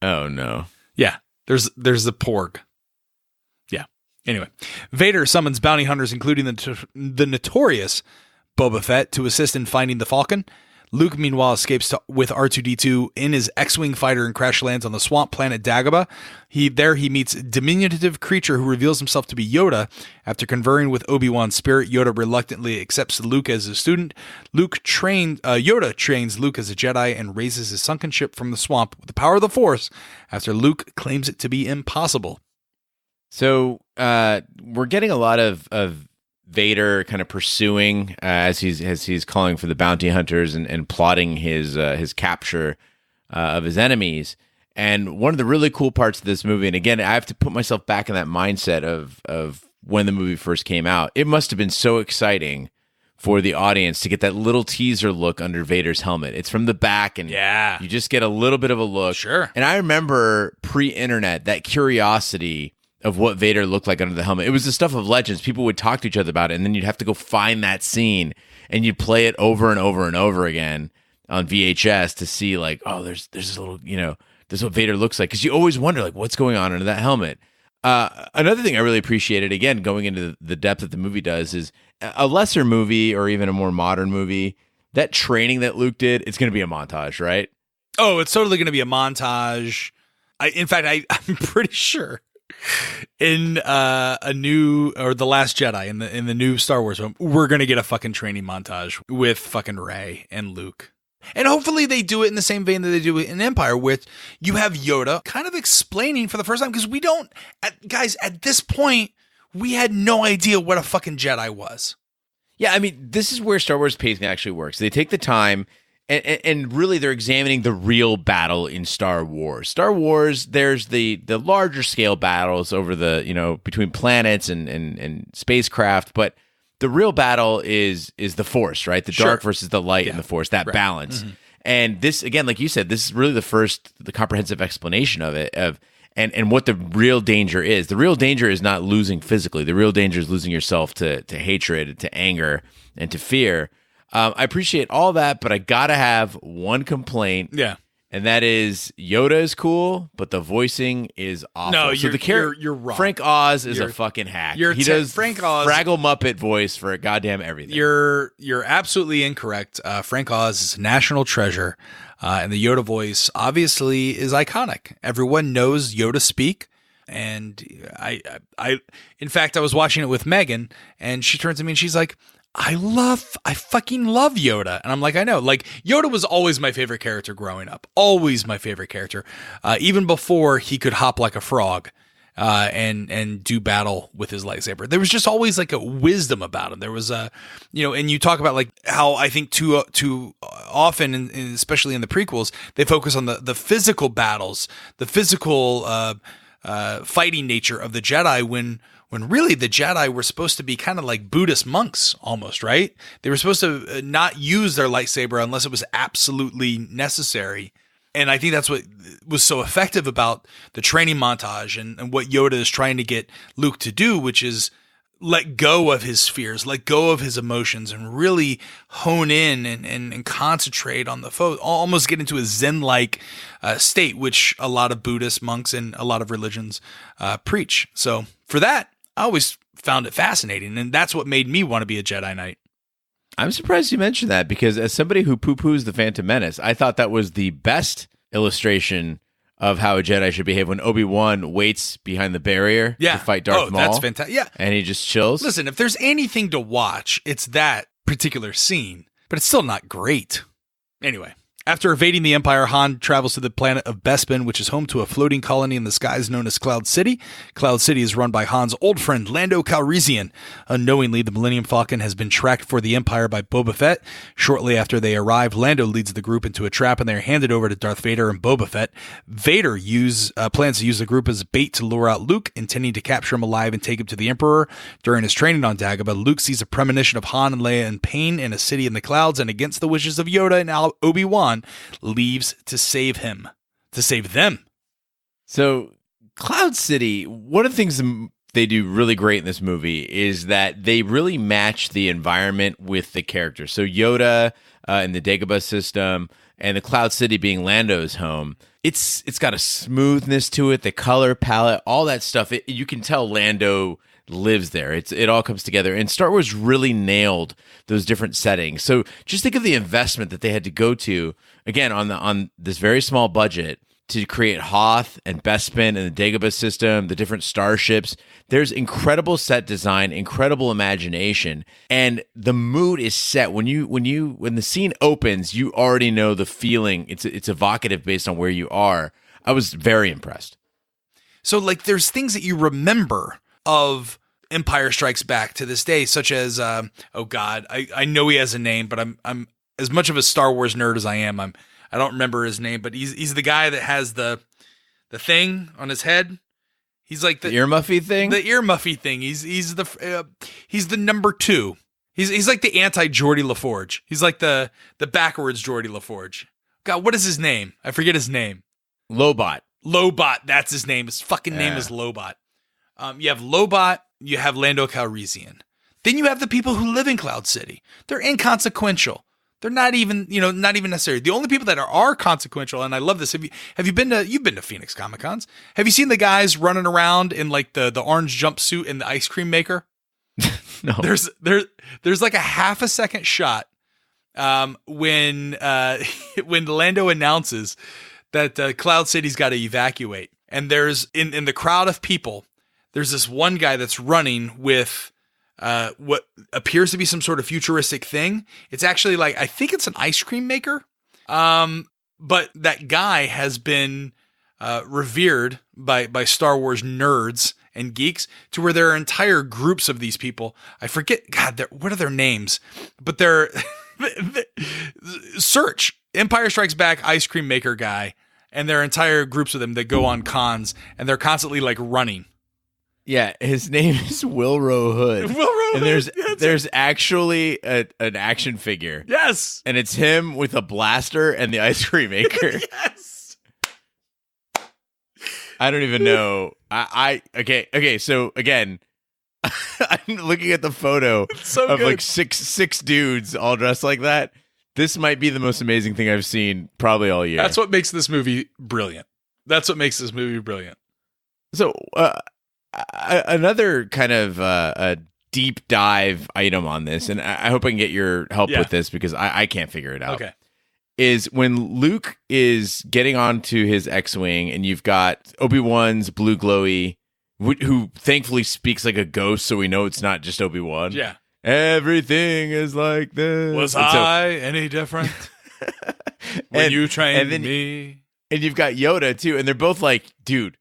Oh, no. Yeah, there's the Porg. Yeah. Anyway, Vader summons bounty hunters, including the notorious Boba Fett, to assist in finding the Falcon. Luke, meanwhile, escapes with R2-D2 in his X-Wing fighter and crash lands on the swamp planet Dagobah. He meets a diminutive creature who reveals himself to be Yoda. After conferring with Obi-Wan's spirit, Yoda reluctantly accepts Luke as a student. Yoda trains Luke as a Jedi and raises his sunken ship from the swamp with the power of the Force after Luke claims it to be impossible. So we're getting a lot of Vader kind of pursuing as he's calling for the bounty hunters and plotting his capture of his enemies. And one of the really cool parts of this movie, and again, I have to put myself back in that mindset of when the movie first came out. It must have been so exciting for the audience to get that little teaser look under Vader's helmet. It's from the back, and you just get a little bit of a look. Sure. And I remember pre-internet, that curiosity of what Vader looked like under the helmet. It was the stuff of legends. People would talk to each other about it, and then you'd have to go find that scene, and you'd play it over and over and over again on VHS to see, like, oh, there's this little, this is what Vader looks like. Because you always wonder, like, what's going on under that helmet. Another thing I really appreciated, again, going into the depth that the movie does, is a lesser movie or even a more modern movie, that training that Luke did, it's going to be a montage, right? Oh, it's totally going to be a montage. I'm pretty sure in The Last Jedi, in the new Star Wars film, we're gonna get a fucking training montage with fucking Rey and Luke, and hopefully they do it in the same vein that they do it in Empire, with you have Yoda kind of explaining for the first time, because we don't, guys, at this point we had no idea what a fucking Jedi was. Yeah, I mean, this is where Star Wars pacing actually works. They take the time. And really, they're examining the real battle in Star Wars. Star Wars, there's the larger scale battles over the, between planets and spacecraft, but the real battle is the Force, right? The dark versus the light and the Force, that balance. Mm-hmm. And this, again, like you said, this is really the comprehensive explanation of it, and what the real danger is. The real danger is not losing physically. The real danger is losing yourself to hatred, to anger, and to fear. I appreciate all that, but I gotta have one complaint. Yeah, and that is Yoda is cool, but the voicing is awful. No, you're wrong. Frank Oz is a fucking hack. He does Frank Oz Fraggle Muppet voice for goddamn everything. You're absolutely incorrect. Frank Oz is a national treasure, and the Yoda voice obviously is iconic. Everyone knows Yoda speak. And in fact, I was watching it with Megan, and she turns to me and she's like, I fucking love Yoda. And I'm like, I know. Like, Yoda was always my favorite character growing up. Always my favorite character. Even before he could hop like a frog and do battle with his lightsaber. There was just always like a wisdom about him. There was and you talk about like how I think too often, and especially in the prequels, they focus on the physical battles, the physical fighting nature of the Jedi, when really the Jedi were supposed to be kind of like Buddhist monks almost, right? They were supposed to not use their lightsaber unless it was absolutely necessary. And I think that's what was so effective about the training montage and what Yoda is trying to get Luke to do, which is let go of his fears, let go of his emotions, and really hone in and concentrate on the foe, almost get into a Zen-like state, which a lot of Buddhist monks and a lot of religions preach. So for that, I always found it fascinating, and that's what made me want to be a Jedi Knight. I'm surprised you mentioned that, because as somebody who poo-poos the Phantom Menace, I thought that was the best illustration of how a Jedi should behave when Obi-Wan waits behind the barrier to fight Darth Maul. That's fantastic. Yeah. And he just chills. Listen, if there's anything to watch, it's that particular scene, but it's still not great. Anyway, After evading the Empire, Han travels to the planet of Bespin, which is home to a floating colony in the skies known as Cloud City. Cloud City is run by Han's old friend, Lando Calrissian. Unknowingly, the Millennium Falcon has been tracked for the Empire by Boba Fett. Shortly after they arrive, Lando leads the group into a trap, and they're handed over to Darth Vader and Boba Fett. Vader plans to use the group as bait to lure out Luke, intending to capture him alive and take him to the Emperor. During his training on Dagobah, Luke sees a premonition of Han and Leia in pain in a city in the clouds, and against the wishes of Yoda and Obi-Wan, leaves to save them. So Cloud City, one of the things they do really great in this movie is that they really match the environment with the characters. So Yoda in the Dagobah system and the Cloud City being Lando's home, it's got a smoothness to it, the color palette, all that stuff. You can tell Lando lives there. It all comes together, and Star Wars really nailed those different settings. So just think of the investment that they had to go to again on this very small budget to create Hoth and Bespin and the Dagobah system, the different starships. There's incredible set design, incredible imagination, and the mood is set when the scene opens. You already know the feeling. It's evocative based on where you are. I was very impressed. So like, there's things that you remember of Empire Strikes Back to this day, such as oh God, I know he has a name, but I'm as much of a Star Wars nerd as I am. I don't remember his name, but he's the guy that has the thing on his head. He's like the ear muffy thing. The ear muffy thing. He's the number 2. He's like the anti Geordie LaForge. He's like the backwards Geordie LaForge. God, what is his name? I forget his name. Lobot. That's his name. His fucking name is Lobot. You have Lobot, you have Lando Calrissian. Then you have the people who live in Cloud City. They're inconsequential. They're not even necessary. The only people that are consequential, and I love this. You've been to Phoenix Comic Cons? Have you seen the guys running around in like the orange jumpsuit and the ice cream maker? No. There's like a half a second shot when Lando announces that Cloud City's got to evacuate, and there's in the crowd of people, there's this one guy that's running with what appears to be some sort of futuristic thing. It's actually like, I think it's an ice cream maker. But that guy has been revered by Star Wars nerds and geeks to where there are entire groups of these people. I forget, God, what are their names? But they're search Empire Strikes Back ice cream maker guy, and there are entire groups of them that go on cons, and they're constantly like running. Yeah, his name is Wilro Hood. And there's actually an action figure. Yes. And it's him with a blaster and the ice cream maker. Yes. I don't even know. Okay, so again, I'm looking at the photo of like six dudes all dressed like that. This might be the most amazing thing I've seen probably all year. That's what makes this movie brilliant. So, another kind of a deep dive item on this, and I hope I can get your help with this because I can't figure it out. Okay. Is when Luke is getting onto his X-Wing, and you've got Obi-Wan's blue glowy, who thankfully speaks like a ghost, so we know it's not just Obi-Wan. Yeah. Everything is like this. Was I any different when you trained me? And you've got Yoda too, and they're both like, dude,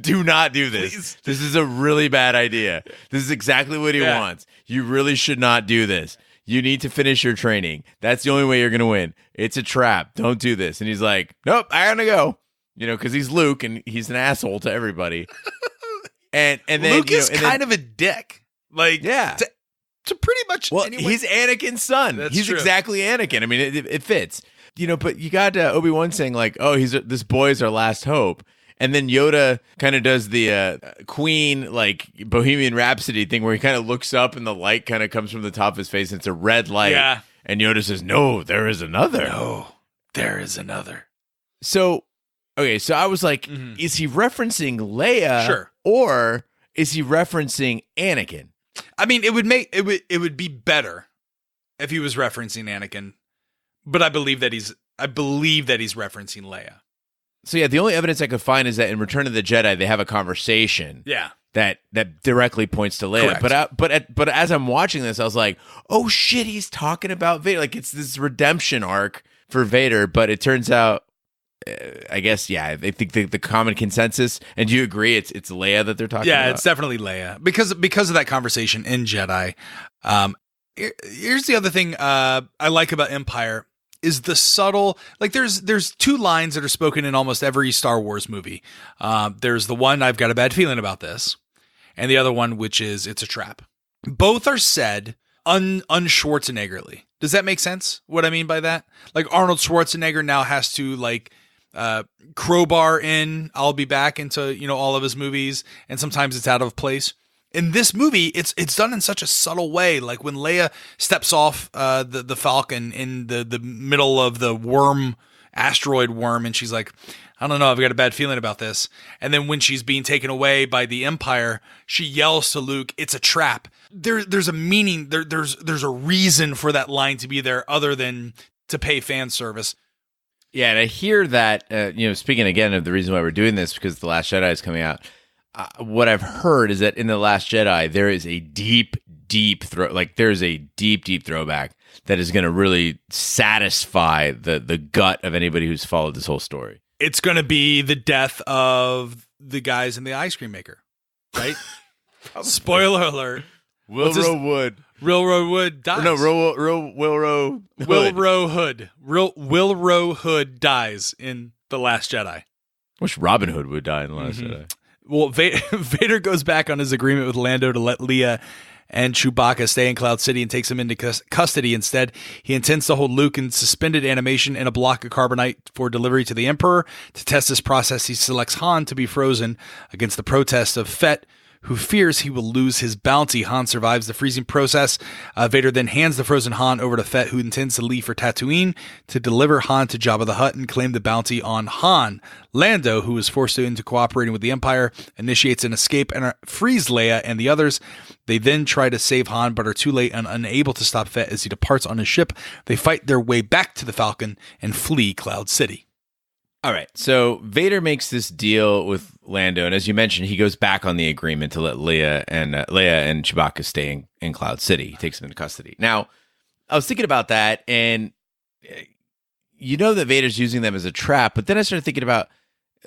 do not do this. Please. This is a really bad idea. This is exactly what he wants. You really should not do this. You need to finish your training. That's the only way you're going to win. It's a trap. Don't do this. And he's like, nope, I gotta go. Because he's Luke and he's an asshole to everybody. and then Luke is kind of a dick. Like, to pretty much. Well, he's Anakin's son. He's true. Exactly Anakin. I mean, it fits. But you got Obi-Wan saying like, oh, this boy is our last hope. And then Yoda kind of does the Queen, like, Bohemian Rhapsody thing where he kind of looks up and the light kind of comes from the top of his face and it's a red light. Yeah. And Yoda says, no, there is another. No, there is another. So, okay, so I was like, is he referencing Leia? Sure. Or is he referencing Anakin? I mean, it would be better if he was referencing Anakin, but I believe that he's referencing Leia. So yeah, the only evidence I could find is that in Return of the Jedi, they have a conversation. Yeah. That directly points to Leia. Correct. But as I'm watching this, I was like, oh shit, he's talking about Vader. Like it's this redemption arc for Vader, but it turns out, I guess, yeah, I think the common consensus, and do you agree it's Leia that they're talking about? Yeah, it's definitely Leia because of that conversation in Jedi. Here's the other thing I like about Empire is the subtle, like there's two lines that are spoken in almost every Star Wars movie. There's the one, I've got a bad feeling about this, and the other one, which is it's a trap. Both are said un-Schwarzeneggerly. Does that make sense? What I mean by that? Like Arnold Schwarzenegger now has to like crowbar in I'll be back into, you know, all of his movies, and sometimes it's out of place. In this movie, it's done in such a subtle way. Like when Leia steps off the Falcon in the middle of the asteroid worm, and she's like, I don't know, I've got a bad feeling about this. And then when she's being taken away by the Empire, she yells to Luke, it's a trap. There's a meaning, there's a reason for that line to be there other than to pay fan service. Yeah, and I hear that, speaking again of the reason why we're doing this, because The Last Jedi is coming out, what I've heard is that in The Last Jedi, there is a deep throwback that is going to really satisfy the gut of anybody who's followed this whole story. It's going to be the death of the guys in the ice cream maker, right? Spoiler alert. Wilrow Wood. Wilrow Wood dies. No, Wilrow Hood. Wilrow Hood dies in The Last Jedi. Wish Robin Hood would die in The Last Jedi. Well, Vader goes back on his agreement with Lando to let Leia and Chewbacca stay in Cloud City and takes them into custody instead. He intends to hold Luke in suspended animation in a block of carbonite for delivery to the Emperor. To test this process, he selects Han to be frozen against the protest of Fett, who fears he will lose his bounty. Han survives the freezing process. Vader then hands the frozen Han over to Fett, who intends to leave for Tatooine to deliver Han to Jabba the Hutt and claim the bounty on Han. Lando, who is forced into cooperating with the Empire, initiates an escape and frees Leia and the others. They then try to save Han, but are too late and unable to stop Fett as he departs on his ship. They fight their way back to the Falcon and flee Cloud City. All right, so Vader makes this deal with Lando, and as you mentioned, he goes back on the agreement to let Leia and Chewbacca stay in Cloud City. He takes them into custody. Now, I was thinking about that, and you know that Vader's using them as a trap, but then I started thinking about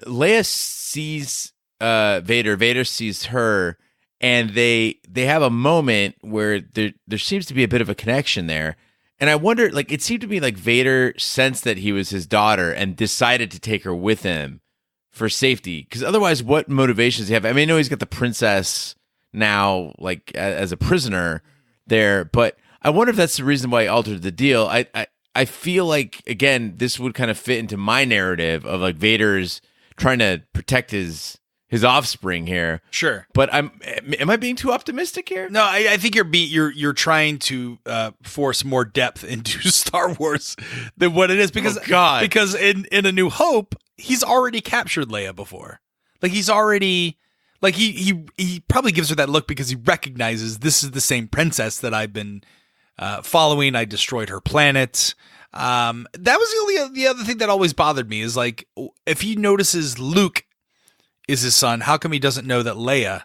Leia sees Vader, Vader sees her, and they have a moment where there seems to be a bit of a connection there. And I wonder, like, it seemed to me like Vader sensed that he was his daughter and decided to take her with him for safety. Because otherwise, what motivations does he have? I mean, I know he's got the princess now, like, as a prisoner there, but I wonder if that's the reason why he altered the deal. I feel like, again, this would kind of fit into my narrative of, like, Vader's trying to protect his offspring here. Sure. But am I being too optimistic here? No, I think you're trying to force more depth into Star Wars than what it is because in A New Hope, he's already captured Leia before. Like he's already like he probably gives her that look because he recognizes this is the same princess that I've been following. I destroyed her planet. That was the other thing that always bothered me is like if he notices Luke is his son, how come he doesn't know that Leia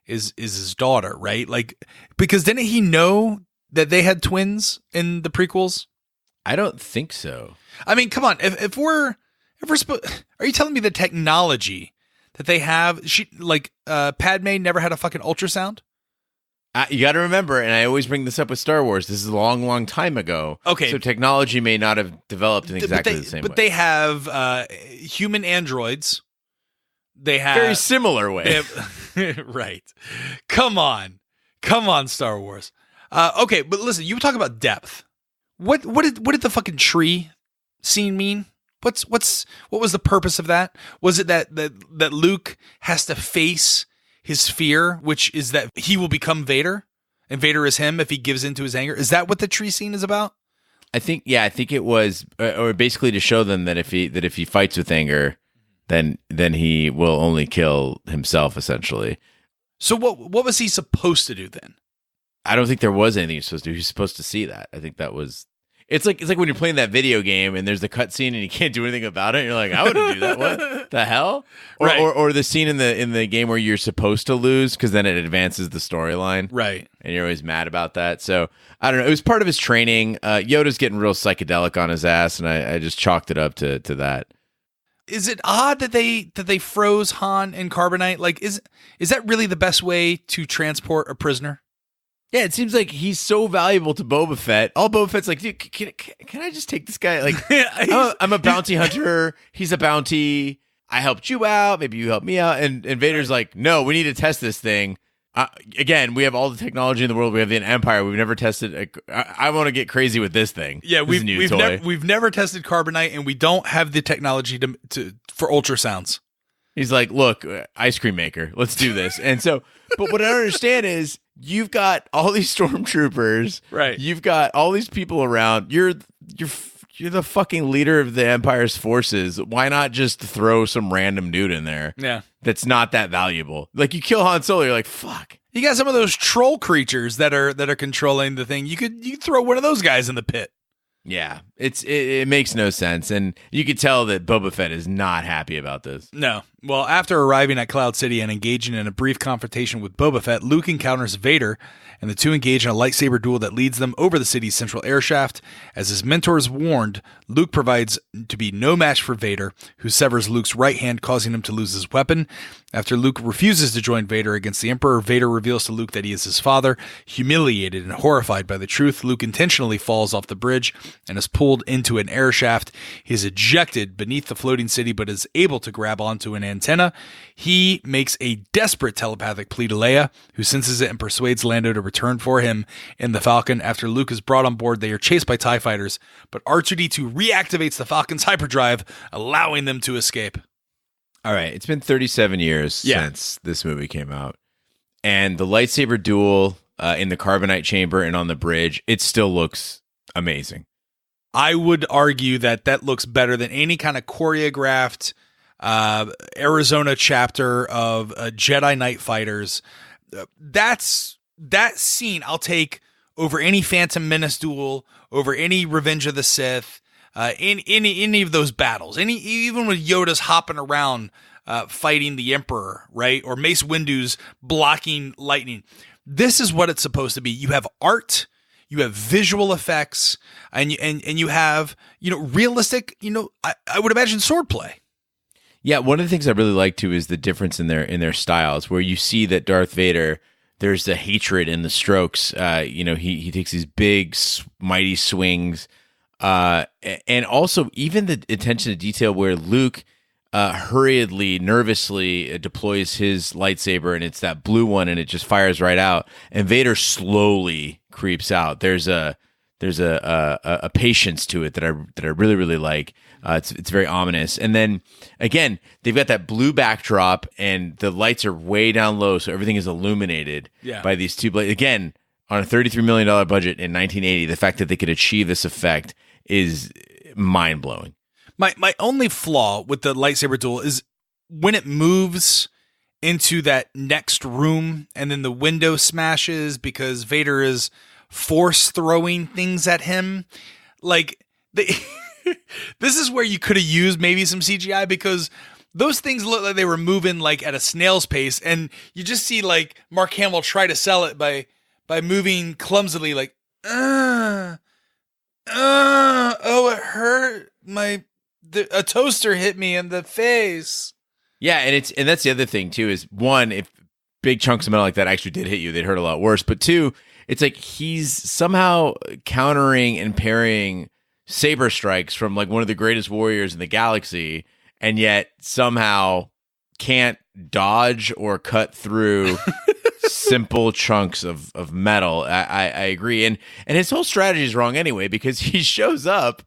is his daughter, right? Like, because didn't he know that they had twins in the prequels? I don't think so. I mean, come on. If we're are you telling me the technology that they have, Padme never had a fucking ultrasound? You got to remember, and I always bring this up with Star Wars, this is a long, long time ago. Okay. So technology may not have developed in exactly the same way. But they have human androids. They have very similar way. Right. Come on, Star Wars. Okay, but listen, you talk about depth. What did the fucking tree scene mean? What was the purpose of that? Was it that Luke has to face his fear, which is that he will become Vader, and Vader is him if he gives into his anger? Is that what the tree scene is about? I think it was, or basically to show them that if he fights with anger, then he will only kill himself, essentially. So what was he supposed to do then? I don't think there was anything he was supposed to do. He was supposed to see that. I think that was... It's like when you're playing that video game and there's the cutscene and you can't do anything about it. And you're like, I wouldn't do that. What the hell? Right. Or the scene in the game where you're supposed to lose because then it advances the storyline. Right. And you're always mad about that. So I don't know. It was part of his training. Yoda's getting real psychedelic on his ass, and I just chalked it up to that. Is it odd that they froze Han in carbonite? Like, is that really the best way to transport a prisoner? Yeah, it seems like he's so valuable to Boba Fett. All Boba Fett's like, dude, can I just take this guy? Like, I'm a bounty hunter. He's a bounty. I helped you out. Maybe you help me out. And Vader's like, no, we need to test this thing. Again, we have all the technology in the world. We have the Empire. We've never tested. I want to get crazy with this thing. Yeah, we've never tested carbonite, and we don't have the technology for ultrasounds. He's like, look, ice cream maker, let's do this. And so, but what I don't understand is you've got all these stormtroopers, right? You've got all these people around. You're the fucking leader of the Empire's forces. Why not just throw some random dude in there? Yeah, that's not that valuable. Like you kill Han Solo, you're like, fuck. You got some of those troll creatures that are controlling the thing. You could throw one of those guys in the pit. Yeah, it makes no sense, and you could tell that Boba Fett is not happy about this. No. Well, after arriving at Cloud City and engaging in a brief confrontation with Boba Fett, Luke encounters Vader, and the two engage in a lightsaber duel that leads them over the city's central air shaft. As his mentors warned, Luke provides to be no match for Vader, who severs Luke's right hand, causing him to lose his weapon. After Luke refuses to join Vader against the Emperor, Vader reveals to Luke that he is his father. Humiliated and horrified by the truth, Luke intentionally falls off the bridge and is pulled into an air shaft. He is ejected beneath the floating city, but is able to grab onto an antenna. He makes a desperate telepathic plea to Leia, who senses it and persuades Lando to return for him in the Falcon. After Luke is brought on board, they are chased by TIE fighters, but R2-D2 reactivates the Falcon's hyperdrive, allowing them to escape. All right, it's been 37 years since this movie came out, and the lightsaber duel in the carbonite chamber and on the bridge, it still looks amazing. I would argue that looks better than any kind of choreographed Arizona chapter of Jedi Knight fighters. That scene I'll take over any Phantom Menace duel, over any Revenge of the Sith, any of those battles, even with Yoda's hopping around fighting the Emperor, right? Or Mace Windu's blocking lightning. This is what it's supposed to be. You have art, you have visual effects, and you have realistic. I would imagine swordplay. Yeah, one of the things I really like too is the difference in their styles, where you see that Darth Vader, there's the hatred in the strokes. He takes these big, mighty swings, and also even the attention to detail where Luke hurriedly, nervously deploys his lightsaber, and it's that blue one, and it just fires right out, and Vader slowly creeps out. There's a patience to it that I really, really like. It's very ominous. And then again, they've got that blue backdrop and the lights are way down low, so everything is illuminated by these two blades. Again, on a $33 million budget in 1980, the fact that they could achieve this effect is mind-blowing. My only flaw with the lightsaber duel is when it moves into that next room and then the window smashes because Vader is force throwing things at him. Like this is where you could have used maybe some CGI, because those things look like they were moving like at a snail's pace, and you just see like Mark Hamill try to sell it by moving clumsily, like oh, it hurt, a toaster hit me in the face. Yeah, and that's the other thing too, is one, if big chunks of metal like that actually did hit you, they'd hurt a lot worse. But two, it's like he's somehow countering and parrying saber strikes from like one of the greatest warriors in the galaxy, and yet somehow can't dodge or cut through simple chunks of metal. I agree, and his whole strategy is wrong anyway, because he shows up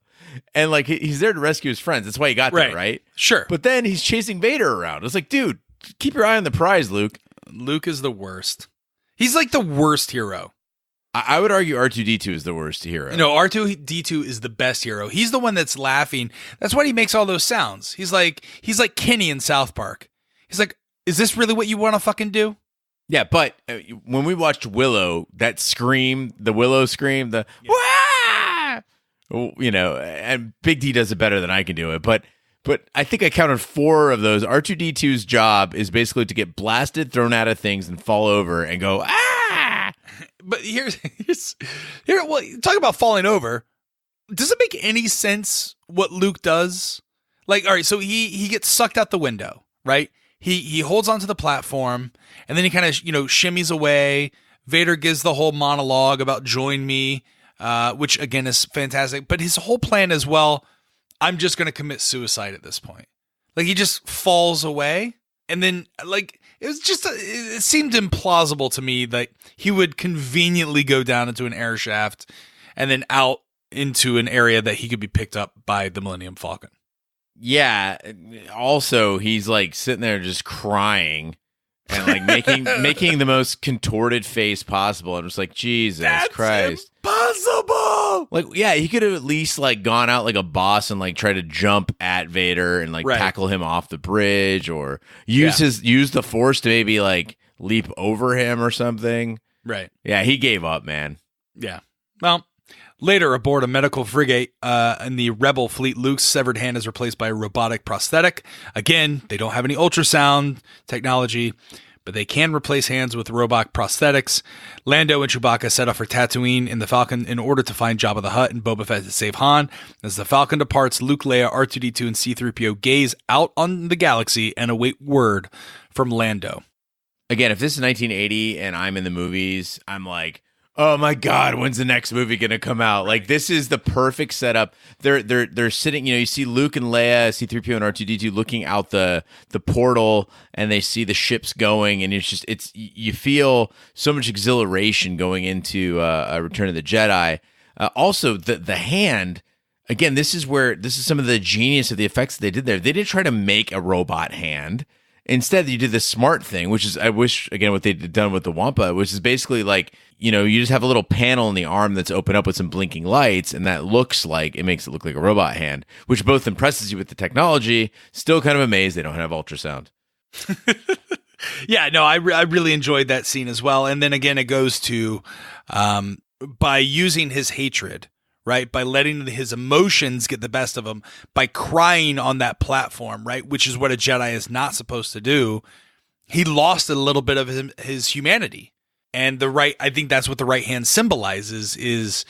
and like he's there to rescue his friends. That's why he got there, right? Sure. But then he's chasing Vader around. It's like, dude, keep your eye on the prize, Luke. Luke is the worst. He's like the worst hero. I would argue R2-D2 is the worst hero. No, R2-D2 is the best hero. He's the one that's laughing. That's why he makes all those sounds. He's like Kenny in South Park. He's like, is this really what you want to fucking do? Yeah, but when we watched Willow, that scream, the Willow scream, Wah! and Big D does it better than I can do it. But I think I counted 4 of those. R2-D2's job is basically to get blasted, thrown out of things, and fall over and go, ah! But here, well, talk about falling over. Does it make any sense what Luke does? Like, all right, so he gets sucked out the window, right? He holds onto the platform, and then he kind of, shimmies away. Vader gives the whole monologue about join me, which, again, is fantastic. But his whole plan is, well, I'm just going to commit suicide at this point. Like, he just falls away. And then, like, it seemed implausible to me that he would conveniently go down into an air shaft and then out into an area that he could be picked up by the Millennium Falcon. Yeah. Also, he's like sitting there just crying and like making the most contorted face possible. I'm just like, Jesus That's Christ. Impossible. Like, yeah, he could have at least like gone out like a boss and like try to jump at Vader and like tackle him off the bridge, or use the Force to maybe like leap over him or something. Right. Yeah, he gave up, man. Yeah. Well, later aboard a medical frigate in the Rebel fleet, Luke's severed hand is replaced by a robotic prosthetic. Again, they don't have any ultrasound technology, but they can replace hands with robot prosthetics. Lando and Chewbacca set off for Tatooine in the Falcon in order to find Jabba the Hutt and Boba Fett to save Han. As the Falcon departs, Luke, Leia, R2-D2, and C-3PO gaze out on the galaxy and await word from Lando. Again, if this is 1980 and I'm in the movies, I'm like, oh my God, when's the next movie gonna come out? Like, this is the perfect setup. They're sitting, you see Luke and Leia, C-3PO and R2-D2 looking out the portal, and they see the ships going, and you feel so much exhilaration going into Return of the Jedi. Also, the hand. Again, this is some of the genius of the effects that they did there. They didn't try to make a robot hand. Instead, you did the smart thing, which is, I wish, again, what they'd done with the Wampa, which is basically like, you just have a little panel in the arm that's open up with some blinking lights, and that makes it look like a robot hand, which both impresses you with the technology. Still kind of amazed they don't have ultrasound. Yeah, no, I really enjoyed that scene as well. And then again, it goes to, by using his hatred, right? By letting his emotions get the best of him, by crying on that platform, right? Which is what a Jedi is not supposed to do. He lost a little bit of his humanity. And I think that's what the right hand symbolizes, is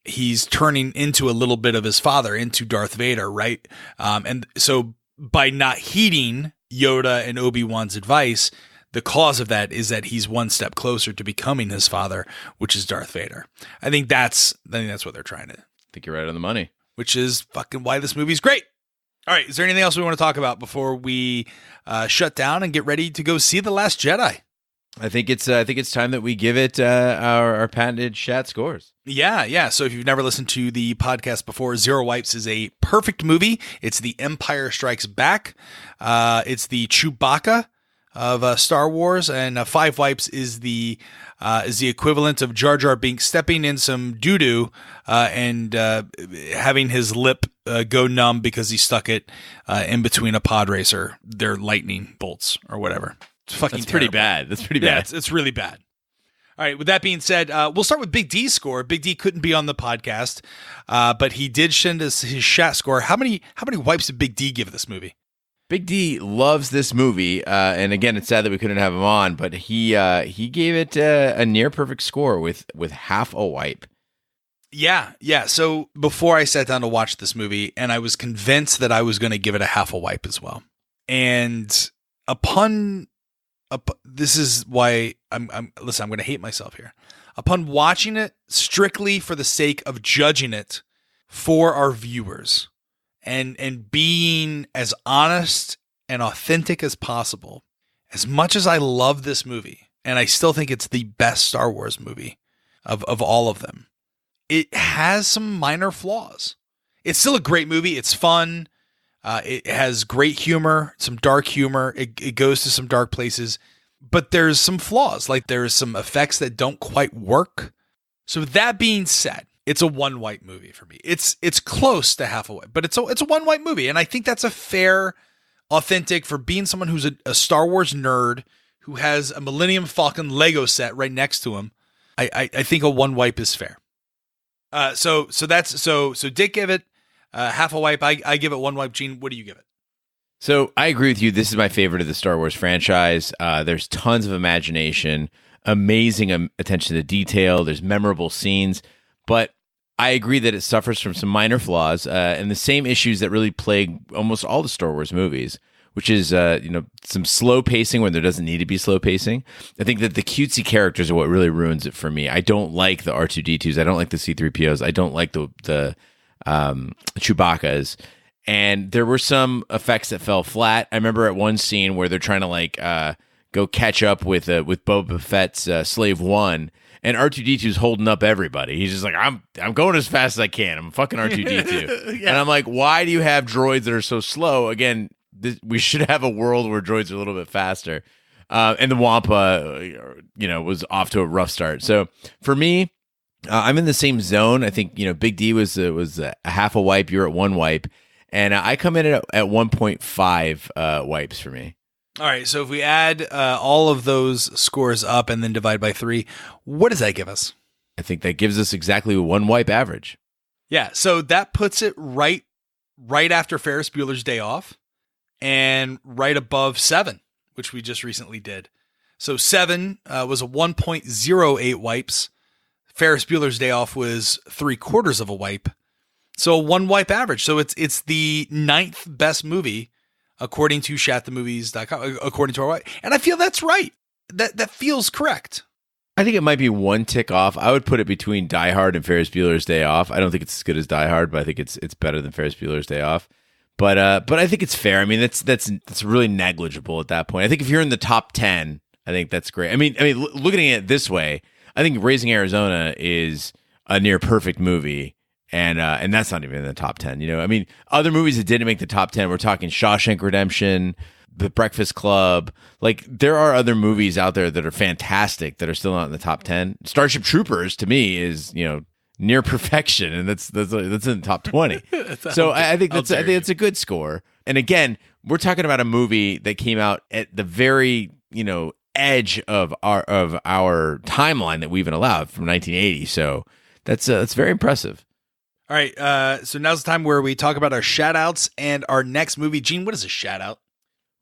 he's turning into a little bit of his father, into Darth Vader, right? And so by not heeding Yoda and Obi-Wan's advice, the cause of that is that he's one step closer to becoming his father, which is Darth Vader. I think that's what they're trying to. I think you're right on the money. Which is fucking why this movie's great. All right, is there anything else we want to talk about before we shut down and get ready to go see The Last Jedi? I think it's time that we give it our patented Shat scores. Yeah. So if you've never listened to the podcast before, Zero Wipes is a perfect movie. It's the Empire Strikes Back. It's the Chewbacca of Star Wars, and 5 Wipes is the equivalent of Jar Jar Binks stepping in some doo-doo and having his lip go numb because he stuck it in between a pod racer, their lightning bolts or whatever. It's fucking That's pretty bad. That's pretty bad. Yeah, it's really bad. All right, with that being said, we'll start with Big D's score. Big D couldn't be on the podcast, but he did send us his Shat score. How many wipes did Big D give this movie? Big D loves this movie, and again, it's sad that we couldn't have him on, but he gave it a near perfect score with half a wipe. Yeah. So before I sat down to watch this movie, and I was convinced that I was going to give it a half a wipe as well. And this is why I'm going to hate myself here. Upon watching it strictly for the sake of judging it for our viewers, and being as honest and authentic as possible, as much as I love this movie, and I still think it's the best Star Wars movie of all of them, it has some minor flaws. It's still a great movie. It's fun. It has great humor, some dark humor. It goes to some dark places, but there's some flaws. Like, there's some effects that don't quite work. So with that being said, it's a one wipe movie for me. It's close to half a wipe, but it's a one wipe movie. And I think that's a fair, authentic, for being someone who's a Star Wars nerd who has a Millennium Falcon Lego set right next to him. I think a one wipe is fair. So Dick gave it half a wipe. I give it one wipe. Gene, what do you give it? So I agree with you. This is my favorite of the Star Wars franchise. There's tons of imagination, amazing attention to detail. There's memorable scenes, but I agree that it suffers from some minor flaws and the same issues that really plague almost all the Star Wars movies, which is some slow pacing when there doesn't need to be slow pacing. I think that the cutesy characters are what really ruins it for me. I don't like the R2-D2s. I don't like the C-3POs. I don't like the Chewbaccas. And there were some effects that fell flat. I remember at one scene where they're trying to go catch up with Boba Fett's Slave One, and R2-D2's holding up everybody. He's just like, I'm going as fast as I can. I'm fucking R2-D2. Yeah. And I'm like, why do you have droids that are so slow? Again, we should have a world where droids are a little bit faster. And the Wampa, was off to a rough start. So for me, I'm in the same zone. I think Big D was a half a wipe. You're at one wipe. And I come in at 1.5 wipes for me. All right, so if we add all of those scores up and then divide by 3, what does that give us? I think that gives us exactly one wipe average. Yeah, so that puts it right after Ferris Bueller's Day Off and right above 7, which we just recently did. So 7 was a 1.08 wipes. Ferris Bueller's Day Off was 3/4 of a wipe. So a one wipe average. So it's the 9th best movie according to shatthemovies.com, according to our wipe. And I feel that's right. That feels correct. I think it might be one tick off. I would put it between Die Hard and Ferris Bueller's Day Off. I don't think it's as good as Die Hard, but I think it's better than Ferris Bueller's Day Off. But I think it's fair. I mean, that's really negligible at that point. I think if you're in the top 10, I think that's great. I mean, looking at it this way, I think Raising Arizona is a near perfect movie. And that's not even in the top 10, I mean, other movies that didn't make the top 10, we're talking Shawshank Redemption, The Breakfast Club. Like, there are other movies out there that are fantastic that are still not in the top 10. Starship Troopers, to me, is, near perfection, and that's in the top 20. So I think that's a good score. And again, we're talking about a movie that came out at the very, edge of our timeline that we even allowed from 1980. So that's very impressive. All right, so now's the time where we talk about our shout-outs and our next movie. Gene, what is a shout-out?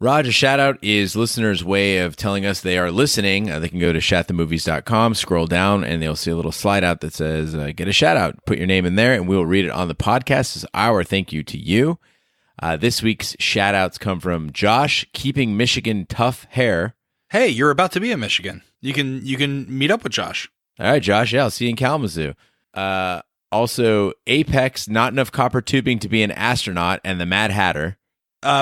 Raj, a shout-out is listeners' way of telling us they are listening. They can go to shatthemovies.com, scroll down, and they'll see a little slide-out that says, get a shout-out. Put your name in there, and we'll read it on the podcast as our thank you to you. This week's shout-outs come from Josh, keeping Michigan tough hair. Hey, you're about to be in Michigan. You can meet up with Josh. All right, Josh. Yeah, I'll see you in Kalamazoo. Also, Apex, not enough copper tubing to be an astronaut, and the Mad Hatter.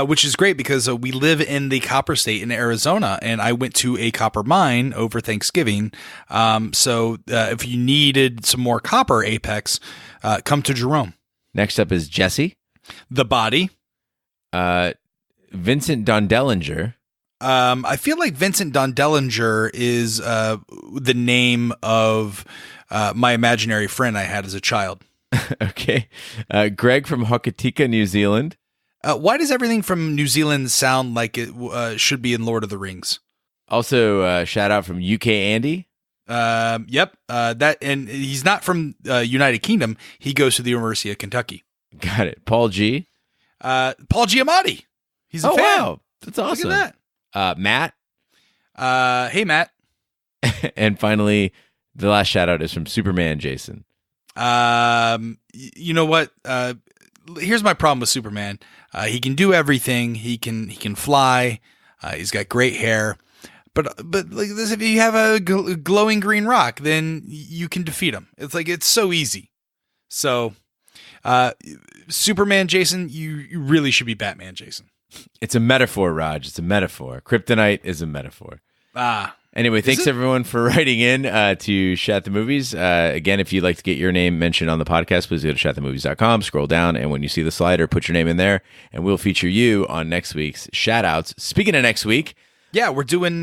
Which is great because we live in the copper state in Arizona, and I went to a copper mine over Thanksgiving. So if you needed some more copper, Apex, come to Jerome. Next up is Jesse. The Body. Vincent Dondellinger. I feel like Vincent Dondellinger is the name of my imaginary friend I had as a child. Okay. Greg from Hokitika, New Zealand. Why does everything from New Zealand sound like it should be in Lord of the Rings? Also, shout out from UK Andy. Yep. And he's not from United Kingdom. He goes to the University of Kentucky. Got it. Paul G. Paul Giamatti. He's a fan. Wow. That's awesome. Look at that. Matt. Hey, Matt. And finally, the last shout out is from Superman Jason. You know what? Here's my problem with Superman. He can do everything. He can fly. He's got great hair. But like this, if you have a glowing green rock, then you can defeat him. It's so easy. So, Superman Jason, you really should be Batman Jason. It's a metaphor, Raj. It's a metaphor. Kryptonite is a metaphor. Anyway, thanks everyone for writing in to Shat the Movies. Again, if you'd like to get your name mentioned on the podcast, please go to shatthemovies.com, scroll down, and when you see the slider, put your name in there, and we'll feature you on next week's shout-outs. Speaking of next week... Yeah, we're doing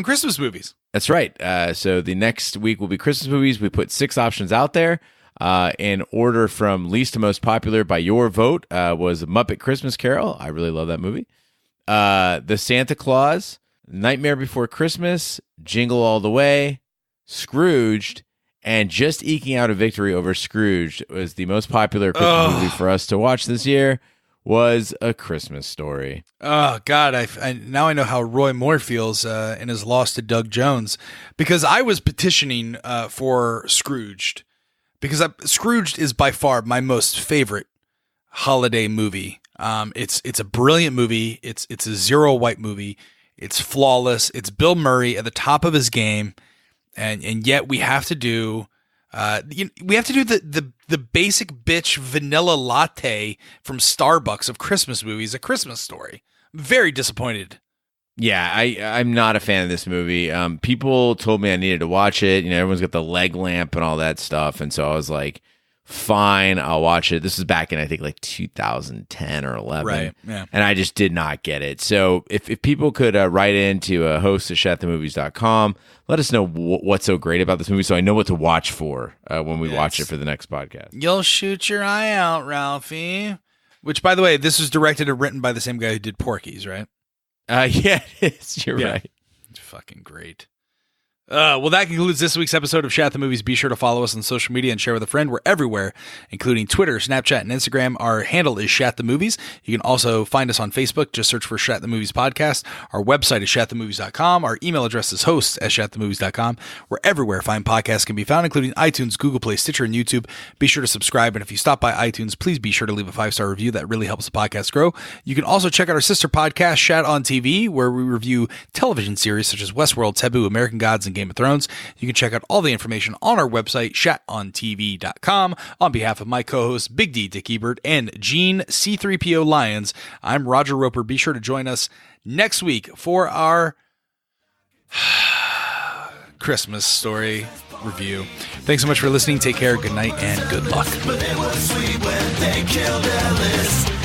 Christmas movies. That's right. So the next week will be Christmas movies. We put 6 options out there. In order from least to most popular by your vote was Muppet Christmas Carol. I really love that movie. The Santa Claus... Nightmare Before Christmas, Jingle All the Way, Scrooged, and just eking out a victory over Scrooge was the most popular Christmas movie for us to watch this year. Was A Christmas Story. Oh God! Now I know how Roy Moore feels in his loss to Doug Jones, because I was petitioning for Scrooged, because Scrooged is by far my most favorite holiday movie. It's a brilliant movie. It's a zero white movie. It's flawless. It's Bill Murray at the top of his game, and yet we have to do. We have to do the basic bitch vanilla latte from Starbucks of Christmas movies, A Christmas Story. I'm very disappointed. Yeah, I'm not a fan of this movie. People told me I needed to watch it. Everyone's got the leg lamp and all that stuff, and so I was like, fine, I'll watch it. This is back in, I think, like 2010 or 11. Right, yeah. And I just did not get it. So if people could write into host@shatthemovies.com, let us know what's so great about this movie so I know what to watch for when we watch it for the next podcast. You'll shoot your eye out, Ralphie. Which, by the way, this was directed and written by the same guy who did Porky's, right? Yeah, it is. You're right. It's fucking great. Well, that concludes this week's episode of Shat the Movies. Be sure to follow us on social media and share with a friend. We're everywhere, including Twitter, Snapchat, and Instagram. Our handle is Shat the Movies. You can also find us on Facebook. Just search for Shat the Movies Podcast. Our website is shatthemovies.com. Our email address is hosts@shatthemovies.com. We're everywhere fine podcasts can be found, including iTunes, Google Play, Stitcher, and YouTube. Be sure to subscribe. And if you stop by iTunes, please be sure to leave a 5-star review. That really helps the podcast grow. You can also check out our sister podcast, Shat on TV, where we review television series such as Westworld, Taboo, American Gods, and Game of Thrones. You can check out all the information on our website, shatontv.com. On behalf of my co-hosts, Big D, Dick Ebert, and Gene C3PO Lyons, I'm Roger Roper. Be sure to join us next week for our Christmas Story review. Thanks so much for listening. Take care, good night, and good luck. But it was sweet when they killed Ellis.